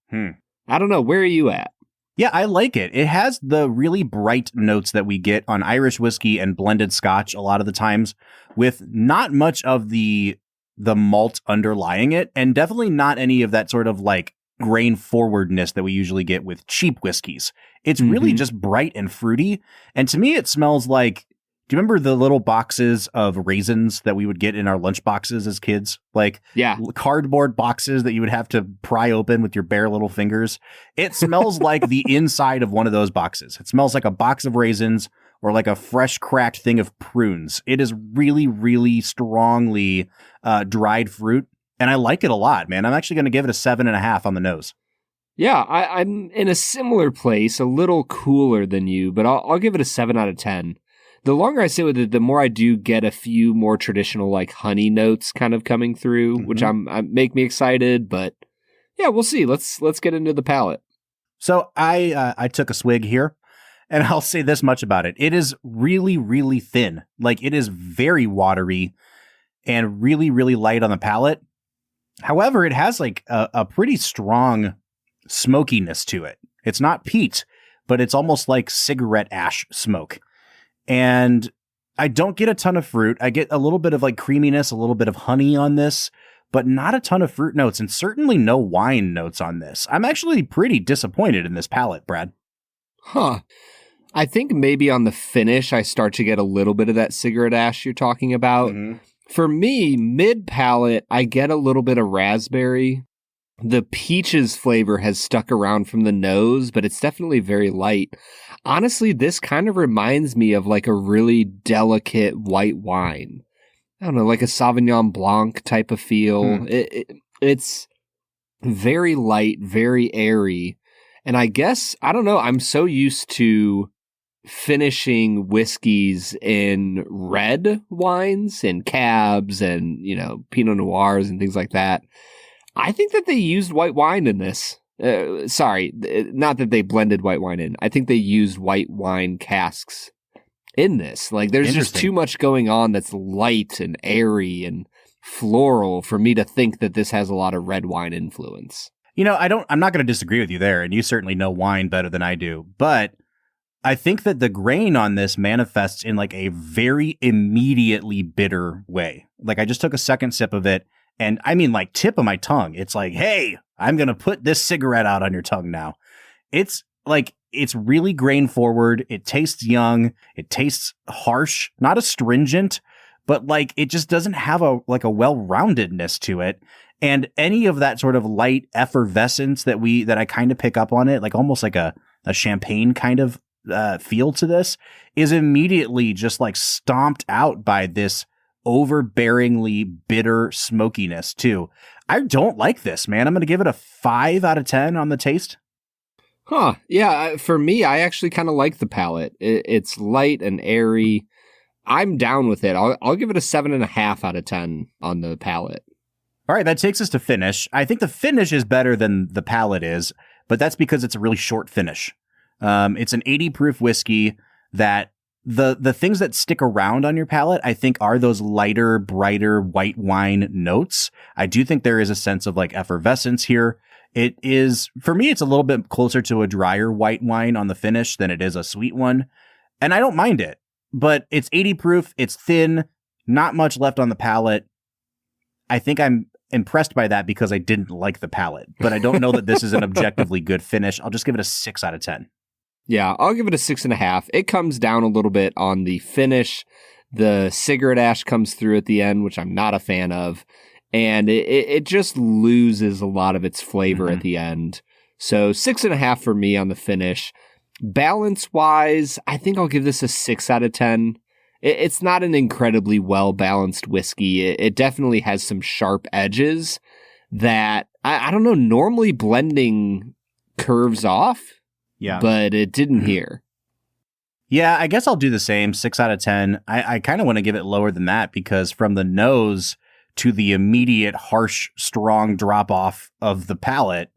[SPEAKER 1] I don't know. Where are you at?
[SPEAKER 2] Yeah, I like it. It has the really bright notes that we get on Irish whiskey and blended scotch a lot of the times, with not much of the malt underlying it, and definitely not any of that sort of like grain forwardness that we usually get with cheap whiskeys. It's really just bright and fruity. And to me, it smells like, do you remember the little boxes of raisins that we would get in our lunch boxes as kids? Like cardboard boxes that you would have to pry open with your bare little fingers. It smells like the inside of one of those boxes. It smells like a box of raisins or like a fresh cracked thing of prunes. It is really, really strongly dried fruit. And I like it a lot, man. I'm actually going to give it a 7.5 on the nose.
[SPEAKER 1] Yeah, I'm in a similar place, a little cooler than you, but I'll give it a 7 out of 10. The longer I sit with it, the more I do get a few more traditional like honey notes kind of coming through, which make me excited. But yeah, we'll see. Let's get into the palate.
[SPEAKER 2] So I took a swig here, and I'll say this much about it: it is really, really thin. Like, it is very watery and really, really light on the palate. However, it has like a pretty strong smokiness to it. It's not peat, but it's almost like cigarette ash smoke. And I don't get a ton of fruit. I get a little bit of like creaminess, a little bit of honey on this, but not a ton of fruit notes, and certainly no wine notes on this. I'm actually pretty disappointed in this palate, Brad.
[SPEAKER 1] Huh. I think maybe on the finish, I start to get a little bit of that cigarette ash you're talking about. For me, mid-palate, I get a little bit of raspberry. The peaches flavor has stuck around from the nose, but it's definitely very light. Honestly, this kind of reminds me of like a really delicate white wine. I don't know, like a Sauvignon Blanc type of feel. It's very light, very airy. And I guess, I don't know, I'm so used to finishing whiskeys in red wines and cabs and, Pinot Noirs and things like that. I think that they used white wine in this. Sorry, not that they blended white wine in. I think they used white wine casks in this. Like, there's just too much going on that's light and airy and floral for me to think that this has a lot of red wine influence.
[SPEAKER 2] I'm not going to disagree with you there, and you certainly know wine better than I do, but I think that the grain on this manifests in like a very immediately bitter way. Like, I just took a second sip of it, and I mean, like, tip of my tongue. It's like, hey, I'm going to put this cigarette out on your tongue now. It's like, it's really grain forward. It tastes young. It tastes harsh, not astringent, but like, it just doesn't have a well-roundedness to it. And any of that sort of light effervescence that I kind of pick up on it, like almost like a champagne kind of feel to this, is immediately just like stomped out by this overbearingly bitter smokiness too. I don't like this, man. I'm going to give it a 5 out of 10 on the taste.
[SPEAKER 1] Huh. Yeah. For me, I actually kind of like the palate. It's light and airy. I'm down with it. I'll give it a 7.5 out of 10 on the palate.
[SPEAKER 2] All right. That takes us to finish. I think the finish is better than the palate is, but that's because it's a really short finish. It's an 80 proof whiskey that the things that stick around on your palate, I think, are those lighter, brighter white wine notes. I do think there is a sense of like effervescence here. It is, for me, it's a little bit closer to a drier white wine on the finish than it is a sweet one. And I don't mind it, but it's 80 proof. It's thin, not much left on the palate. I think I'm impressed by that because I didn't like the palate, but I don't know that this is an objectively good finish. I'll just give it a 6 out of 10.
[SPEAKER 1] Yeah, I'll give it a 6.5. It comes down a little bit on the finish. The cigarette ash comes through at the end, which I'm not a fan of. And it just loses a lot of its flavor at the end. So 6.5 for me on the finish. Balance-wise, I think I'll give this a 6 out of 10. It's not an incredibly well-balanced whiskey. It definitely has some sharp edges that, I don't know, normally blending curves off. Yeah. But it didn't here.
[SPEAKER 2] Yeah, I guess I'll do the same, 6 out of 10. I kind of want to give it lower than that because from the nose to the immediate harsh, strong drop-off of the palate,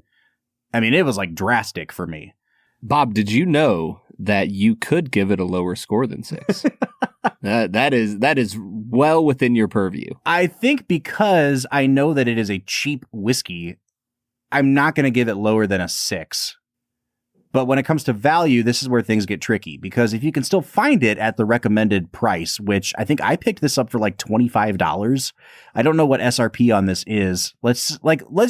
[SPEAKER 2] I mean, it was like drastic for me.
[SPEAKER 1] Bob, did you know that you could give it a lower score than 6? That is well within your purview.
[SPEAKER 2] I think because I know that it is a cheap whiskey, I'm not going to give it lower than a 6. But when it comes to value, this is where things get tricky, because if you can still find it at the recommended price, which I think I picked this up for like $25. I don't know what SRP on this is. Let's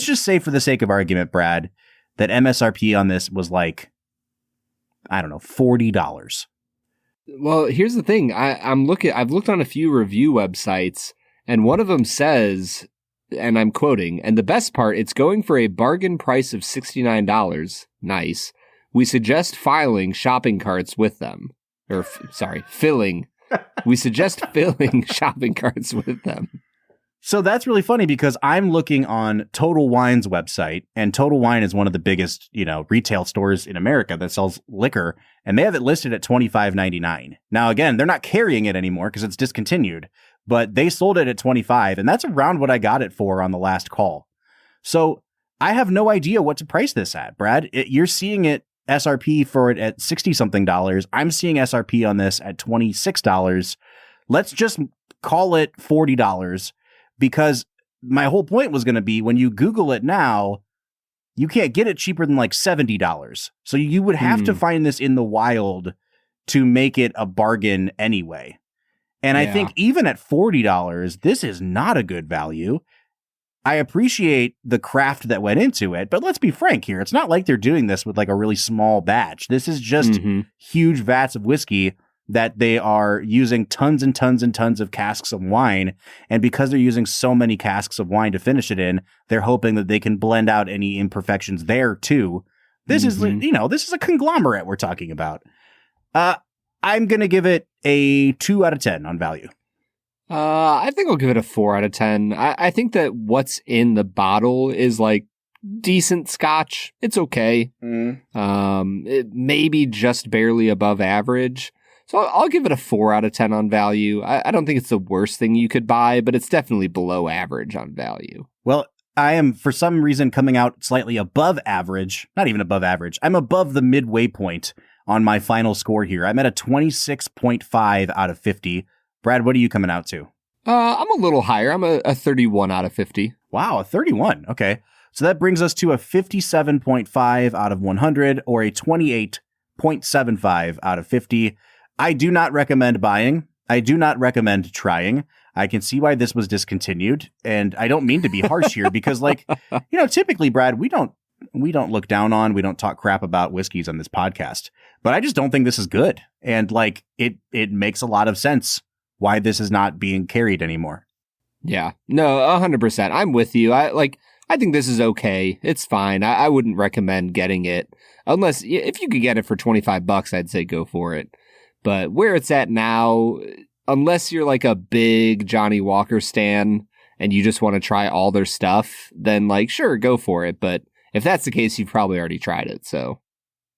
[SPEAKER 2] just say for the sake of argument, Brad, that MSRP on this was like, I don't know, $40.
[SPEAKER 1] Well, here's the thing. I've looked on a few review websites, and one of them says, and I'm quoting, and the best part, it's going for a bargain price of $69. Nice. We suggest filling shopping carts with them. Filling. We suggest filling shopping carts with them.
[SPEAKER 2] So that's really funny because I'm looking on Total Wine's website, and Total Wine is one of the biggest, retail stores in America that sells liquor, and they have it listed at $25.99. Now, again, they're not carrying it anymore because it's discontinued, but they sold it at $25, and that's around what I got it for on the last call. So I have no idea what to price this at, Brad. You're seeing it SRP for it at $60-something. I'm seeing SRP on this at $26. Let's just call it $40 because my whole point was going to be when you Google it now, you can't get it cheaper than like $70. So you would have to find this in the wild to make it a bargain anyway. And I think even at $40, this is not a good value. I appreciate the craft that went into it, but let's be frank here. It's not like they're doing this with like a really small batch. This is just huge vats of whiskey that they are using tons and tons and tons of casks of wine. And because they're using so many casks of wine to finish it in, they're hoping that they can blend out any imperfections there too. This is, this is a conglomerate we're talking about. I'm going to give it a 2 out of 10 on value.
[SPEAKER 1] I think I'll give it a 4 out of 10. I think that what's in the bottle is like decent scotch. It's okay. It may be just barely above average. So I'll give it a 4 out of 10 on value. I don't think it's the worst thing you could buy, but it's definitely below average on value.
[SPEAKER 2] Well, I am, for some reason, coming out slightly above average. Not even above average. I'm above the midway point on my final score here. I'm at a 26.5 out of 50. Brad, what are you coming out to?
[SPEAKER 1] I'm a little higher. I'm a 31 out of 50.
[SPEAKER 2] Wow, a 31. Okay. So that brings us to a 57.5 out of 100, or a 28.75 out of 50. I do not recommend buying. I do not recommend trying. I can see why this was discontinued, and I don't mean to be harsh here because, like, typically, Brad, we don't look down on, we don't talk crap about whiskeys on this podcast, but I just don't think this is good. And like, it makes a lot of sense why this is not being carried anymore.
[SPEAKER 1] Yeah, no, 100%. I'm with you. I think this is okay. It's fine. I wouldn't recommend getting it unless if you could get it for $25, I'd say go for it. But where it's at now, unless you're like a big Johnnie Walker stan and you just want to try all their stuff, then like, sure, go for it. But if that's the case, you've probably already tried it. So,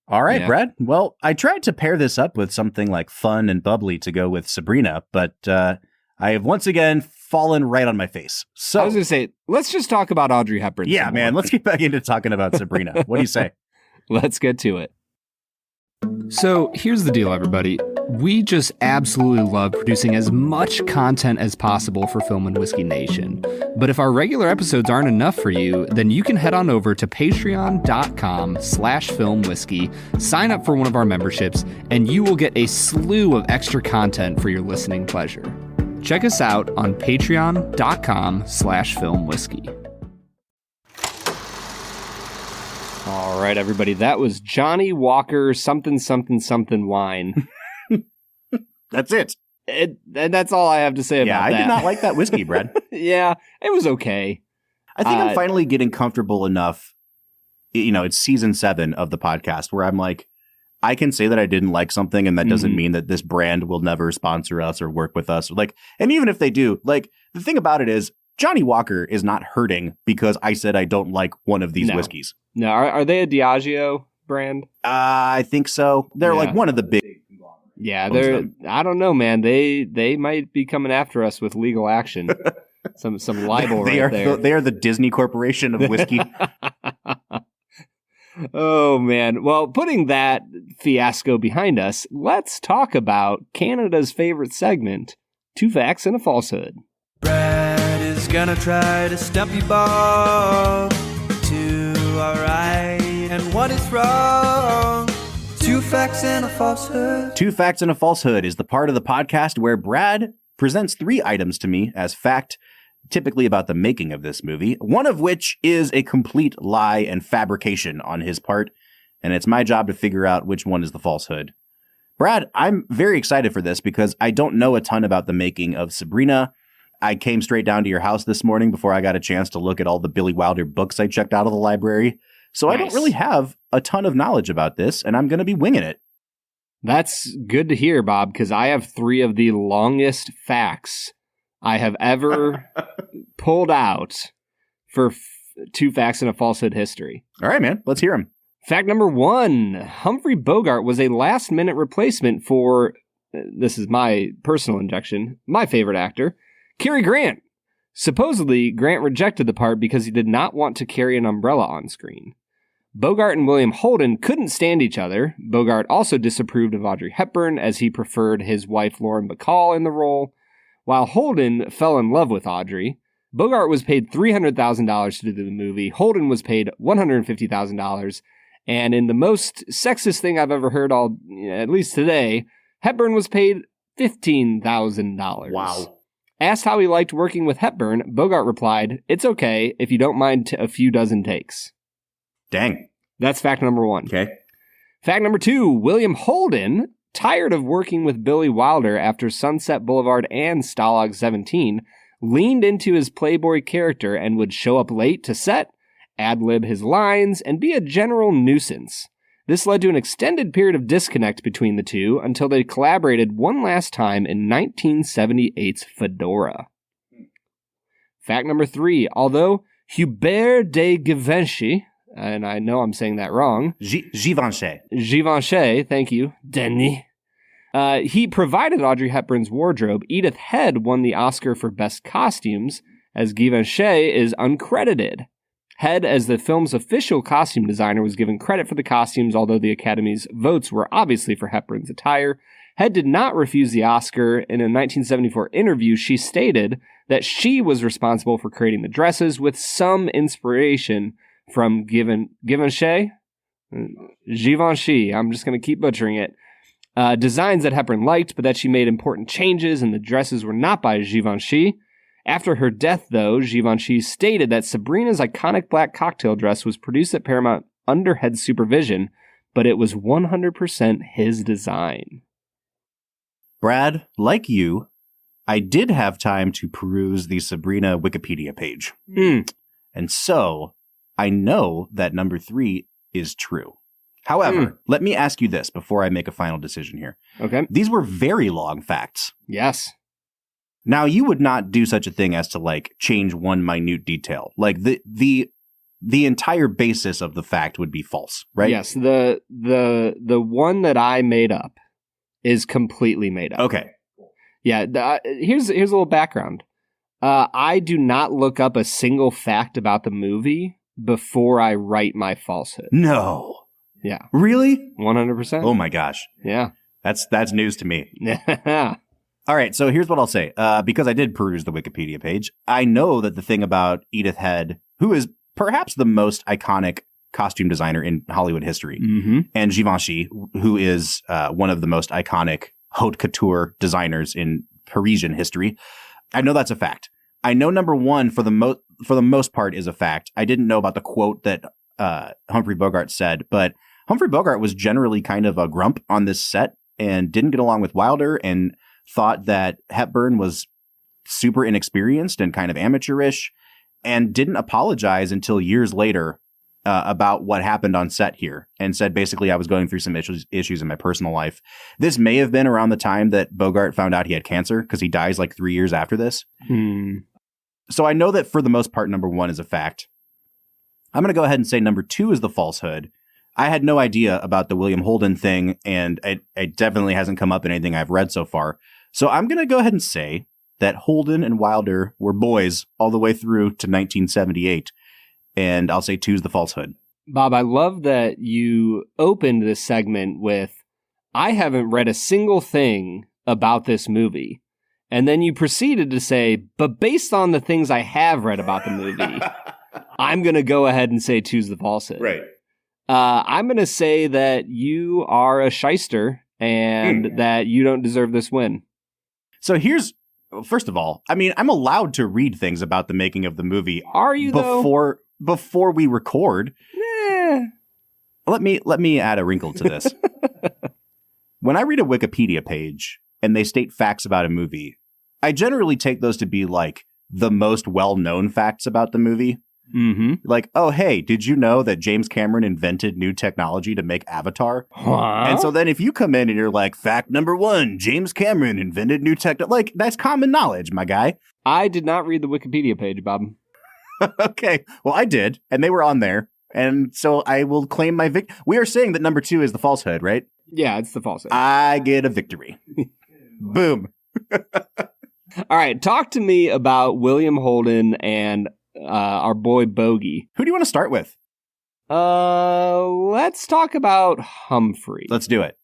[SPEAKER 2] all right, yeah. Brad. Well, I tried to pair this up with something like fun and bubbly to go with Sabrina, but I have once again fallen right on my face. So
[SPEAKER 1] I was going to say, let's just talk about Audrey Hepburn.
[SPEAKER 2] Yeah, man. Let's get back into talking about Sabrina. What do you say?
[SPEAKER 1] Let's get to it. So here's the deal, everybody. We just absolutely love producing as much content as possible for Film and Whiskey Nation. But if our regular episodes aren't enough for you, then you can head on over to patreon.com/filmwhiskey, sign up for one of our memberships, and you will get a slew of extra content for your listening pleasure. Check us out on patreon.com/filmwhiskey. All right, everybody. That was Johnnie Walker something wine.
[SPEAKER 2] That's it.
[SPEAKER 1] And that's all I have to say about that.
[SPEAKER 2] Yeah, I did not like that whiskey, Brad.
[SPEAKER 1] Yeah, it was okay.
[SPEAKER 2] I think I'm finally getting comfortable enough. It's season 7 of the podcast where I'm like, I can say that I didn't like something, and that doesn't mean that this brand will never sponsor us or work with us. Like, and even if they do, like, the thing about it is, Johnnie Walker is not hurting because I said I don't like one of these whiskeys.
[SPEAKER 1] No, are they a Diageo brand?
[SPEAKER 2] I think so. They're like one of the big.
[SPEAKER 1] Yeah, I don't know, man. They might be coming after us with legal action. some libel there.
[SPEAKER 2] They are the Disney Corporation of whiskey.
[SPEAKER 1] Oh, man. Well, putting that fiasco behind us, let's talk about Canada's favorite segment, 2 Facts and a Falsehood.
[SPEAKER 3] Brad is gonna try to stump you, Bob, to our right and what is wrong. 2 Facts and a Falsehood.
[SPEAKER 2] 2 Facts and a Falsehood is the part of the podcast where Brad presents 3 items to me as fact, typically about the making of this movie, one of which is a complete lie and fabrication on his part, and it's my job to figure out which one is the falsehood. Brad, I'm very excited for this because I don't know a ton about the making of Sabrina. I came straight down to your house this morning before I got a chance to look at all the Billy Wilder books I checked out of the library. So nice. I don't really have a ton of knowledge about this, and I'm going to be winging it.
[SPEAKER 1] That's good to hear, Bob, because I have 3 of the longest facts I have ever pulled out for 2 Facts and a Falsehood history.
[SPEAKER 2] All right, man. Let's hear them.
[SPEAKER 1] Fact number 1. Humphrey Bogart was a last-minute replacement for, this is my personal injection, my favorite actor, Cary Grant. Supposedly, Grant rejected the part because he did not want to carry an umbrella on screen. Bogart and William Holden couldn't stand each other. Bogart also disapproved of Audrey Hepburn as he preferred his wife Lauren Bacall in the role. While Holden fell in love with Audrey, Bogart was paid $300,000 to do the movie. Holden was paid $150,000. And in the most sexist thing I've ever heard, at least today, Hepburn was paid $15,000.
[SPEAKER 2] Wow.
[SPEAKER 1] Asked how he liked working with Hepburn, Bogart replied, "It's okay if you don't mind a few dozen takes."
[SPEAKER 2] Dang.
[SPEAKER 1] That's fact number 1.
[SPEAKER 2] Okay.
[SPEAKER 1] Fact number 2, William Holden, tired of working with Billy Wilder after Sunset Boulevard and Stalag 17, leaned into his playboy character and would show up late to set, ad-lib his lines, and be a general nuisance. This led to an extended period of disconnect between the two until they collaborated one last time in 1978's Fedora. Fact number 3, although Hubert de Givenchy, and I know I'm saying that wrong.
[SPEAKER 2] Givenchy.
[SPEAKER 1] Givenchy, thank you, Denny. He provided Audrey Hepburn's wardrobe. Edith Head won the Oscar for Best Costumes, as Givenchy is uncredited. Head, as the film's official costume designer, was given credit for the costumes, although the Academy's votes were obviously for Hepburn's attire. Head did not refuse the Oscar. In a 1974 interview, she stated that she was responsible for creating the dresses with some inspiration from Givenchy? Givenchy. I'm just going to keep butchering it. Designs that Hepburn liked, but that she made important changes, and the dresses were not by Givenchy. After her death, though, Givenchy stated that Sabrina's iconic black cocktail dress was produced at Paramount under Head's supervision, but it was 100% his design.
[SPEAKER 2] Brad, like you, I did have time to peruse the Sabrina Wikipedia page. And so, I know that number 3 is true. However, let me ask you this before I make a final decision here.
[SPEAKER 1] Okay.
[SPEAKER 2] These were very long facts.
[SPEAKER 1] Yes.
[SPEAKER 2] Now, you would not do such a thing as to, like, change one minute detail. Like, the entire basis of the fact would be false, right?
[SPEAKER 1] Yes. The one that I made up is completely made up.
[SPEAKER 2] Okay.
[SPEAKER 1] Yeah. Here's a little background. I do not look up a single fact about the movie before I write my falsehood.
[SPEAKER 2] No.
[SPEAKER 1] Yeah.
[SPEAKER 2] Really?
[SPEAKER 1] 100%.
[SPEAKER 2] Oh my gosh.
[SPEAKER 1] Yeah.
[SPEAKER 2] That's news to me.
[SPEAKER 1] Yeah.
[SPEAKER 2] All right, so here's what I'll say. Because I did peruse the Wikipedia page, I know that the thing about Edith Head, who is perhaps the most iconic costume designer in Hollywood history, and Givenchy, who is one of the most iconic haute couture designers in Parisian history, I know that's a fact. I know number 1 for the most part is a fact. I didn't know about the quote that Humphrey Bogart said, but Humphrey Bogart was generally kind of a grump on this set and didn't get along with Wilder and thought that Hepburn was super inexperienced and kind of amateurish and didn't apologize until years later about what happened on set here and said basically I was going through some issues in my personal life. This may have been around the time that Bogart found out he had cancer because he dies like 3 years after this. So I know that for the most part, number 1 is a fact. I'm going to go ahead and say number 2 is the falsehood. I had no idea about the William Holden thing, and it definitely hasn't come up in anything I've read so far. So I'm going to go ahead and say that Holden and Wilder were boys all the way through to 1978, and I'll say 2 is the falsehood.
[SPEAKER 1] Bob, I love that you opened this segment with, I haven't read a single thing about this movie. And then you proceeded to say, but based on the things I have read about the movie, I'm going to go ahead and say 2 is the falsehood.
[SPEAKER 2] Right.
[SPEAKER 1] I'm going to say that you are a shyster and that you don't deserve this win.
[SPEAKER 2] So first of all, I mean, I'm allowed to read things about the making of the movie.
[SPEAKER 1] Are you
[SPEAKER 2] before we record? Let me add a wrinkle to this. When I read a Wikipedia page and they state facts about a movie, I generally take those to be like the most well-known facts about the movie. Like, oh, hey, did you know that James Cameron invented new technology to make Avatar? And so then if you come in and you're like, fact number 1, James Cameron invented new tech, like, that's common knowledge, my guy.
[SPEAKER 1] I did not read the Wikipedia page, Bob.
[SPEAKER 2] Okay. Well, I did, and they were on there. And so I will claim my victory. We are saying that number 2 is the falsehood, right?
[SPEAKER 1] Yeah, it's the falsehood.
[SPEAKER 2] I get a victory. Boom.
[SPEAKER 1] All right. Talk to me about William Holden and our boy Bogey.
[SPEAKER 2] Who do you want to start with?
[SPEAKER 1] Let's talk about Humphrey.
[SPEAKER 2] Let's do it.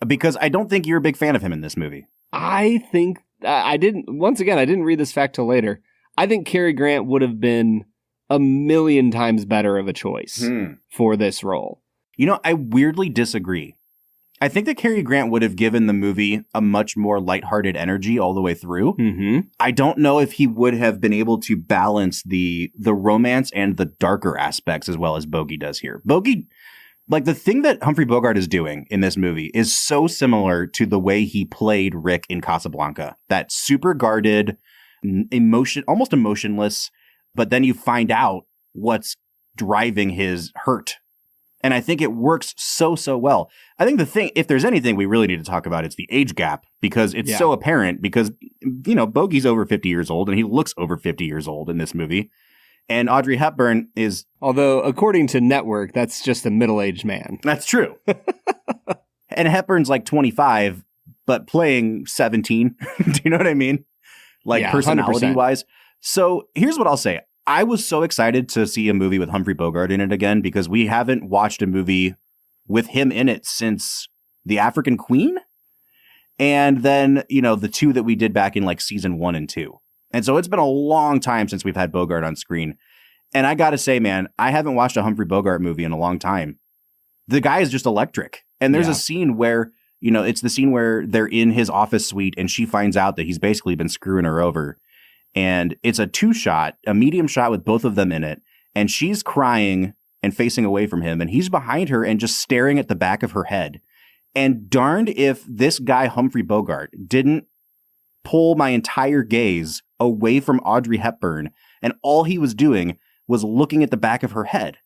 [SPEAKER 2] Because I don't think you're a big fan of him in this movie.
[SPEAKER 1] I think I didn't read this fact till later. I think Cary Grant would have been a million times better of a choice for this role.
[SPEAKER 2] You know, I weirdly disagree. I think that Cary Grant would have given the movie a much more lighthearted energy all the way through. I don't know if he would have been able to balance the romance and the darker aspects as well as Bogey does here. Bogey, like the thing that Humphrey Bogart is doing in this movie is so similar to the way he played Rick in Casablanca. That super guarded, almost emotionless, but then you find out what's driving his hurt. And I think it works so well. I think the thing, if there's anything we really need to talk about, it's the age gap, because it's so apparent because, you know, Bogey's over 50 years old and he looks over 50 years old in this movie. And Audrey Hepburn is...
[SPEAKER 1] Although, according to Network, that's just a middle-aged man.
[SPEAKER 2] That's true. And Hepburn's like 25, but playing 17. Do you know what I mean? Like, yeah, personality-wise. So here's what I'll say. I was so excited to see a movie with Humphrey Bogart in it again because we haven't watched a movie with him in it since The African Queen. And then, you know, the two that we did back in like season 1 and 2. And so it's been a long time since we've had Bogart on screen. And I got to say, man, I haven't watched a Humphrey Bogart movie in a long time. The guy is just electric. And there's a scene where, you know, it's the scene where they're in his office suite and she finds out that he's basically been screwing her over. And it's a 2-shot, a medium shot with both of them in it. And she's crying and facing away from him. And he's behind her and just staring at the back of her head. And darned if this guy, Humphrey Bogart, didn't pull my entire gaze away from Audrey Hepburn. And all he was doing was looking at the back of her head.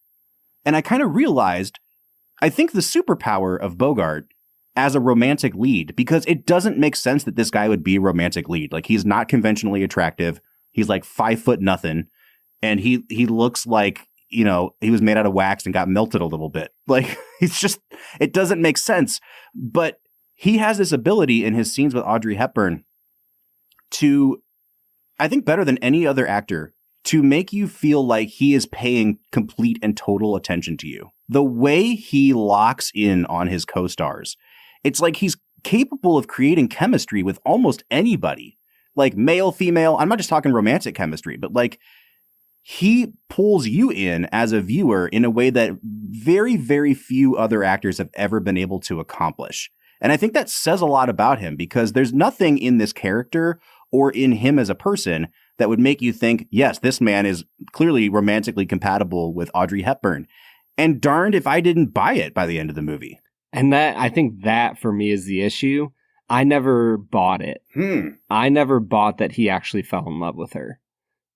[SPEAKER 2] And I kind of realized, I think the superpower of Bogart as a romantic lead, because it doesn't make sense that this guy would be a romantic lead. Like, he's not conventionally attractive. He's like 5'0". And he looks like, you know, he was made out of wax and got melted a little bit. Like, he's just, it doesn't make sense. But he has this ability in his scenes with Audrey Hepburn to, I think better than any other actor, to make you feel like he is paying complete and total attention to you. The way he locks in on his co-stars, it's like he's capable of creating chemistry with almost anybody. Like male, female, I'm not just talking romantic chemistry, but like he pulls you in as a viewer in a way that very, very few other actors have ever been able to accomplish. And I think that says a lot about him because there's nothing in this character or in him as a person that would make you think, yes, this man is clearly romantically compatible with Audrey Hepburn. And darned if I didn't buy it by the end of the movie.
[SPEAKER 1] And that, I think that for me is the issue. I never bought it. I never bought that he actually fell in love with her.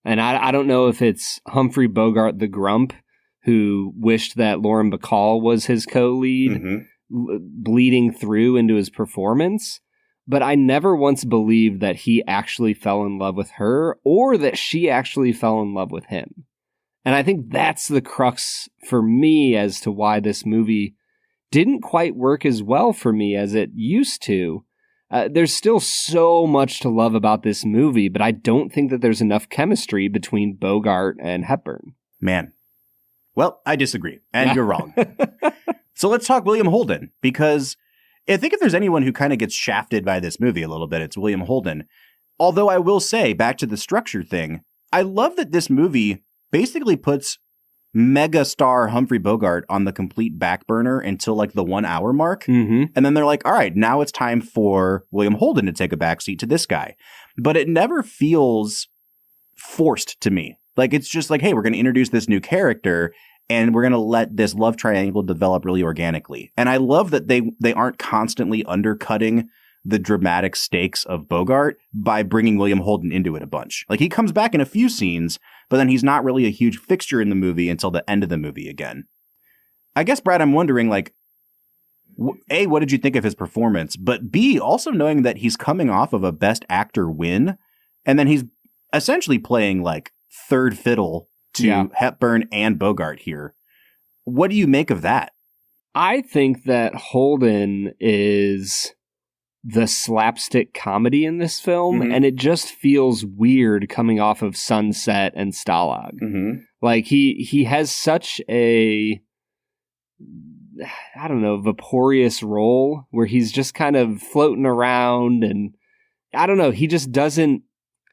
[SPEAKER 1] And I don't know if it's Humphrey Bogart the Grump, who wished that Lauren Bacall was his co-lead, bleeding through into his performance. But I never once believed that he actually fell in love with her or that she actually fell in love with him. And I think that's the crux for me as to why this movie didn't quite work as well for me as it used to. There's still so much to love about this movie, but I don't think that there's enough chemistry between Bogart and Hepburn.
[SPEAKER 2] Man. Well, I disagree, and you're wrong. So let's talk William Holden, because I think if there's anyone who kind of gets shafted by this movie a little bit, it's William Holden. Although I will say, back to the structure thing, I love that this movie basically puts mega star Humphrey Bogart on the complete back burner until like the 1 hour mark. And then they're like, all right, now it's time for William Holden to take a backseat to this guy. But it never feels forced to me. Like, it's just like, hey, we're going to introduce this new character and we're going to let this love triangle develop really organically. And I love that they aren't constantly undercutting the dramatic stakes of Bogart by bringing William Holden into it a bunch. Like, he comes back in a few scenes, but then he's not really a huge fixture in the movie until the end of the movie again. I guess, Brad, I'm wondering, like, A, what did you think of his performance? But B, also knowing that he's coming off of a Best Actor win, and then he's essentially playing, like, third fiddle to Hepburn and Bogart here. What do you make of that?
[SPEAKER 1] I think that Holden is the slapstick comedy in this film, and it just feels weird coming off of Sunset and Stalag. Like, he has such a, I don't know, vaporous role where he's just kind of floating around, and I don't know, he just doesn't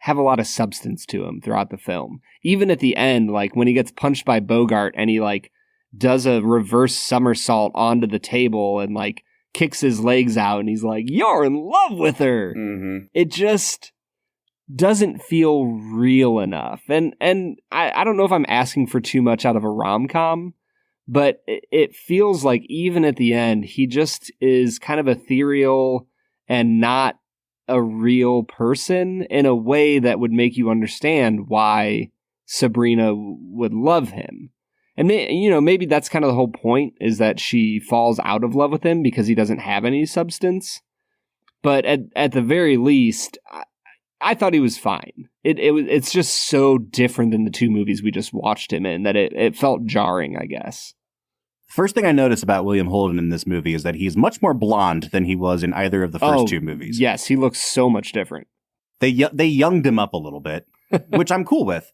[SPEAKER 1] have a lot of substance to him throughout the film. Even at the end, like when he gets punched by Bogart and he like does a reverse somersault onto the table and like kicks his legs out and he's like, you're in love with her. It just doesn't feel real enough. And I don't know if I'm asking for too much out of a rom-com, but it feels like even at the end, he just is kind of ethereal and not a real person in a way that would make you understand why Sabrina would love him. And, you know, maybe that's kind of the whole point, is that she falls out of love with him because he doesn't have any substance. But at the very least, I thought he was fine. It's just so different than the two movies we just watched him in that it felt jarring, I guess.
[SPEAKER 2] First thing I noticed about William Holden in this movie is that he's much more blonde than he was in either of the first two movies.
[SPEAKER 1] Yes, he looks so much different.
[SPEAKER 2] They younged him up a little bit, which I'm cool with.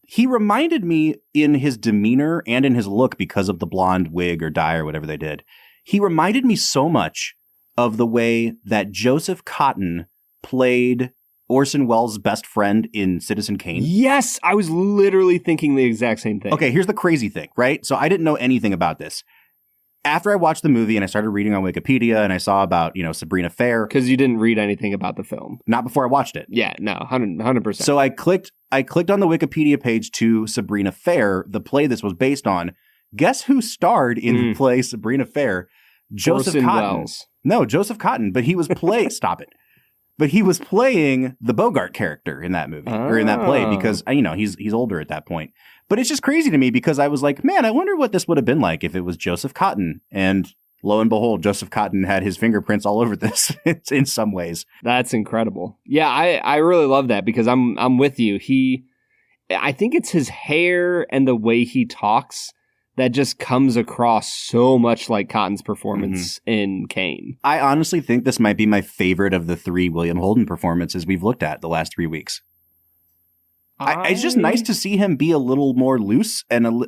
[SPEAKER 2] He reminded me in his demeanor and in his look because of the blonde wig or dye or whatever they did. He reminded me so much of the way that Joseph Cotten played Orson Welles' best friend in Citizen Kane.
[SPEAKER 1] Yes, I was literally thinking the exact same thing.
[SPEAKER 2] Okay, here's the crazy thing, right? So I didn't know anything about this. After I watched the movie and I started reading on Wikipedia and I saw about, Sabrina Fair.
[SPEAKER 1] Because you didn't read anything about the film.
[SPEAKER 2] Not before I watched it.
[SPEAKER 1] Yeah, no, 100%.
[SPEAKER 2] So I clicked on the Wikipedia page to Sabrina Fair, the play this was based on. Guess who starred in the play Sabrina Fair? Joseph
[SPEAKER 1] Orson
[SPEAKER 2] Cotten.
[SPEAKER 1] Welles.
[SPEAKER 2] No, Joseph Cotten, but he was Stop it. But he was playing the Bogart character in that movie or in that play because, he's older at that point. But it's just crazy to me because I was like, man, I wonder what this would have been like if it was Joseph Cotten. And lo and behold, Joseph Cotten had his fingerprints all over this in some ways.
[SPEAKER 1] That's incredible. Yeah, I really love that because I'm with you. I think it's his hair and the way he talks that just comes across so much like Cotton's performance in Kane.
[SPEAKER 2] I honestly think this might be my favorite of the three William Holden performances we've looked at the last 3 weeks. It's just nice to see him be a little more loose and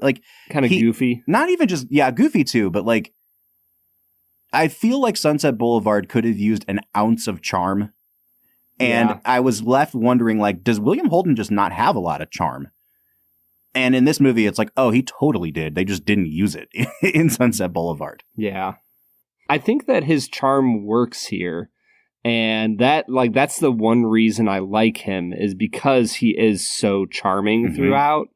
[SPEAKER 1] kind of goofy.
[SPEAKER 2] Not even just, goofy too, but I feel like Sunset Boulevard could have used an ounce of charm. And I was left wondering, does William Holden just not have a lot of charm? And in this movie, it's he totally did. They just didn't use it in Sunset Boulevard.
[SPEAKER 1] Yeah. I think that his charm works here. And that's the one reason I like him is because he is so charming throughout.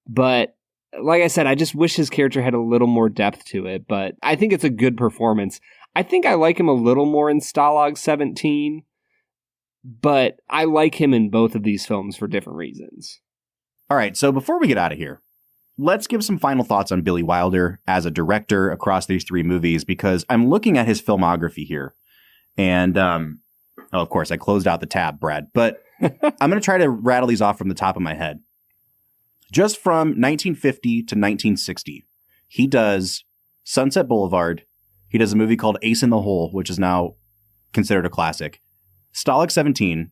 [SPEAKER 1] But like I said, I just wish his character had a little more depth to it. But I think it's a good performance. I think I like him a little more in Stalag 17. But I like him in both of these films for different reasons.
[SPEAKER 2] All right, so before we get out of here, let's give some final thoughts on Billy Wilder as a director across these three movies, because I'm looking at his filmography here. And, of course, I closed out the tab, Brad. But I'm going to try to rattle these off from the top of my head. Just from 1950 to 1960, he does Sunset Boulevard. He does a movie called Ace in the Hole, which is now considered a classic. Stalag 17.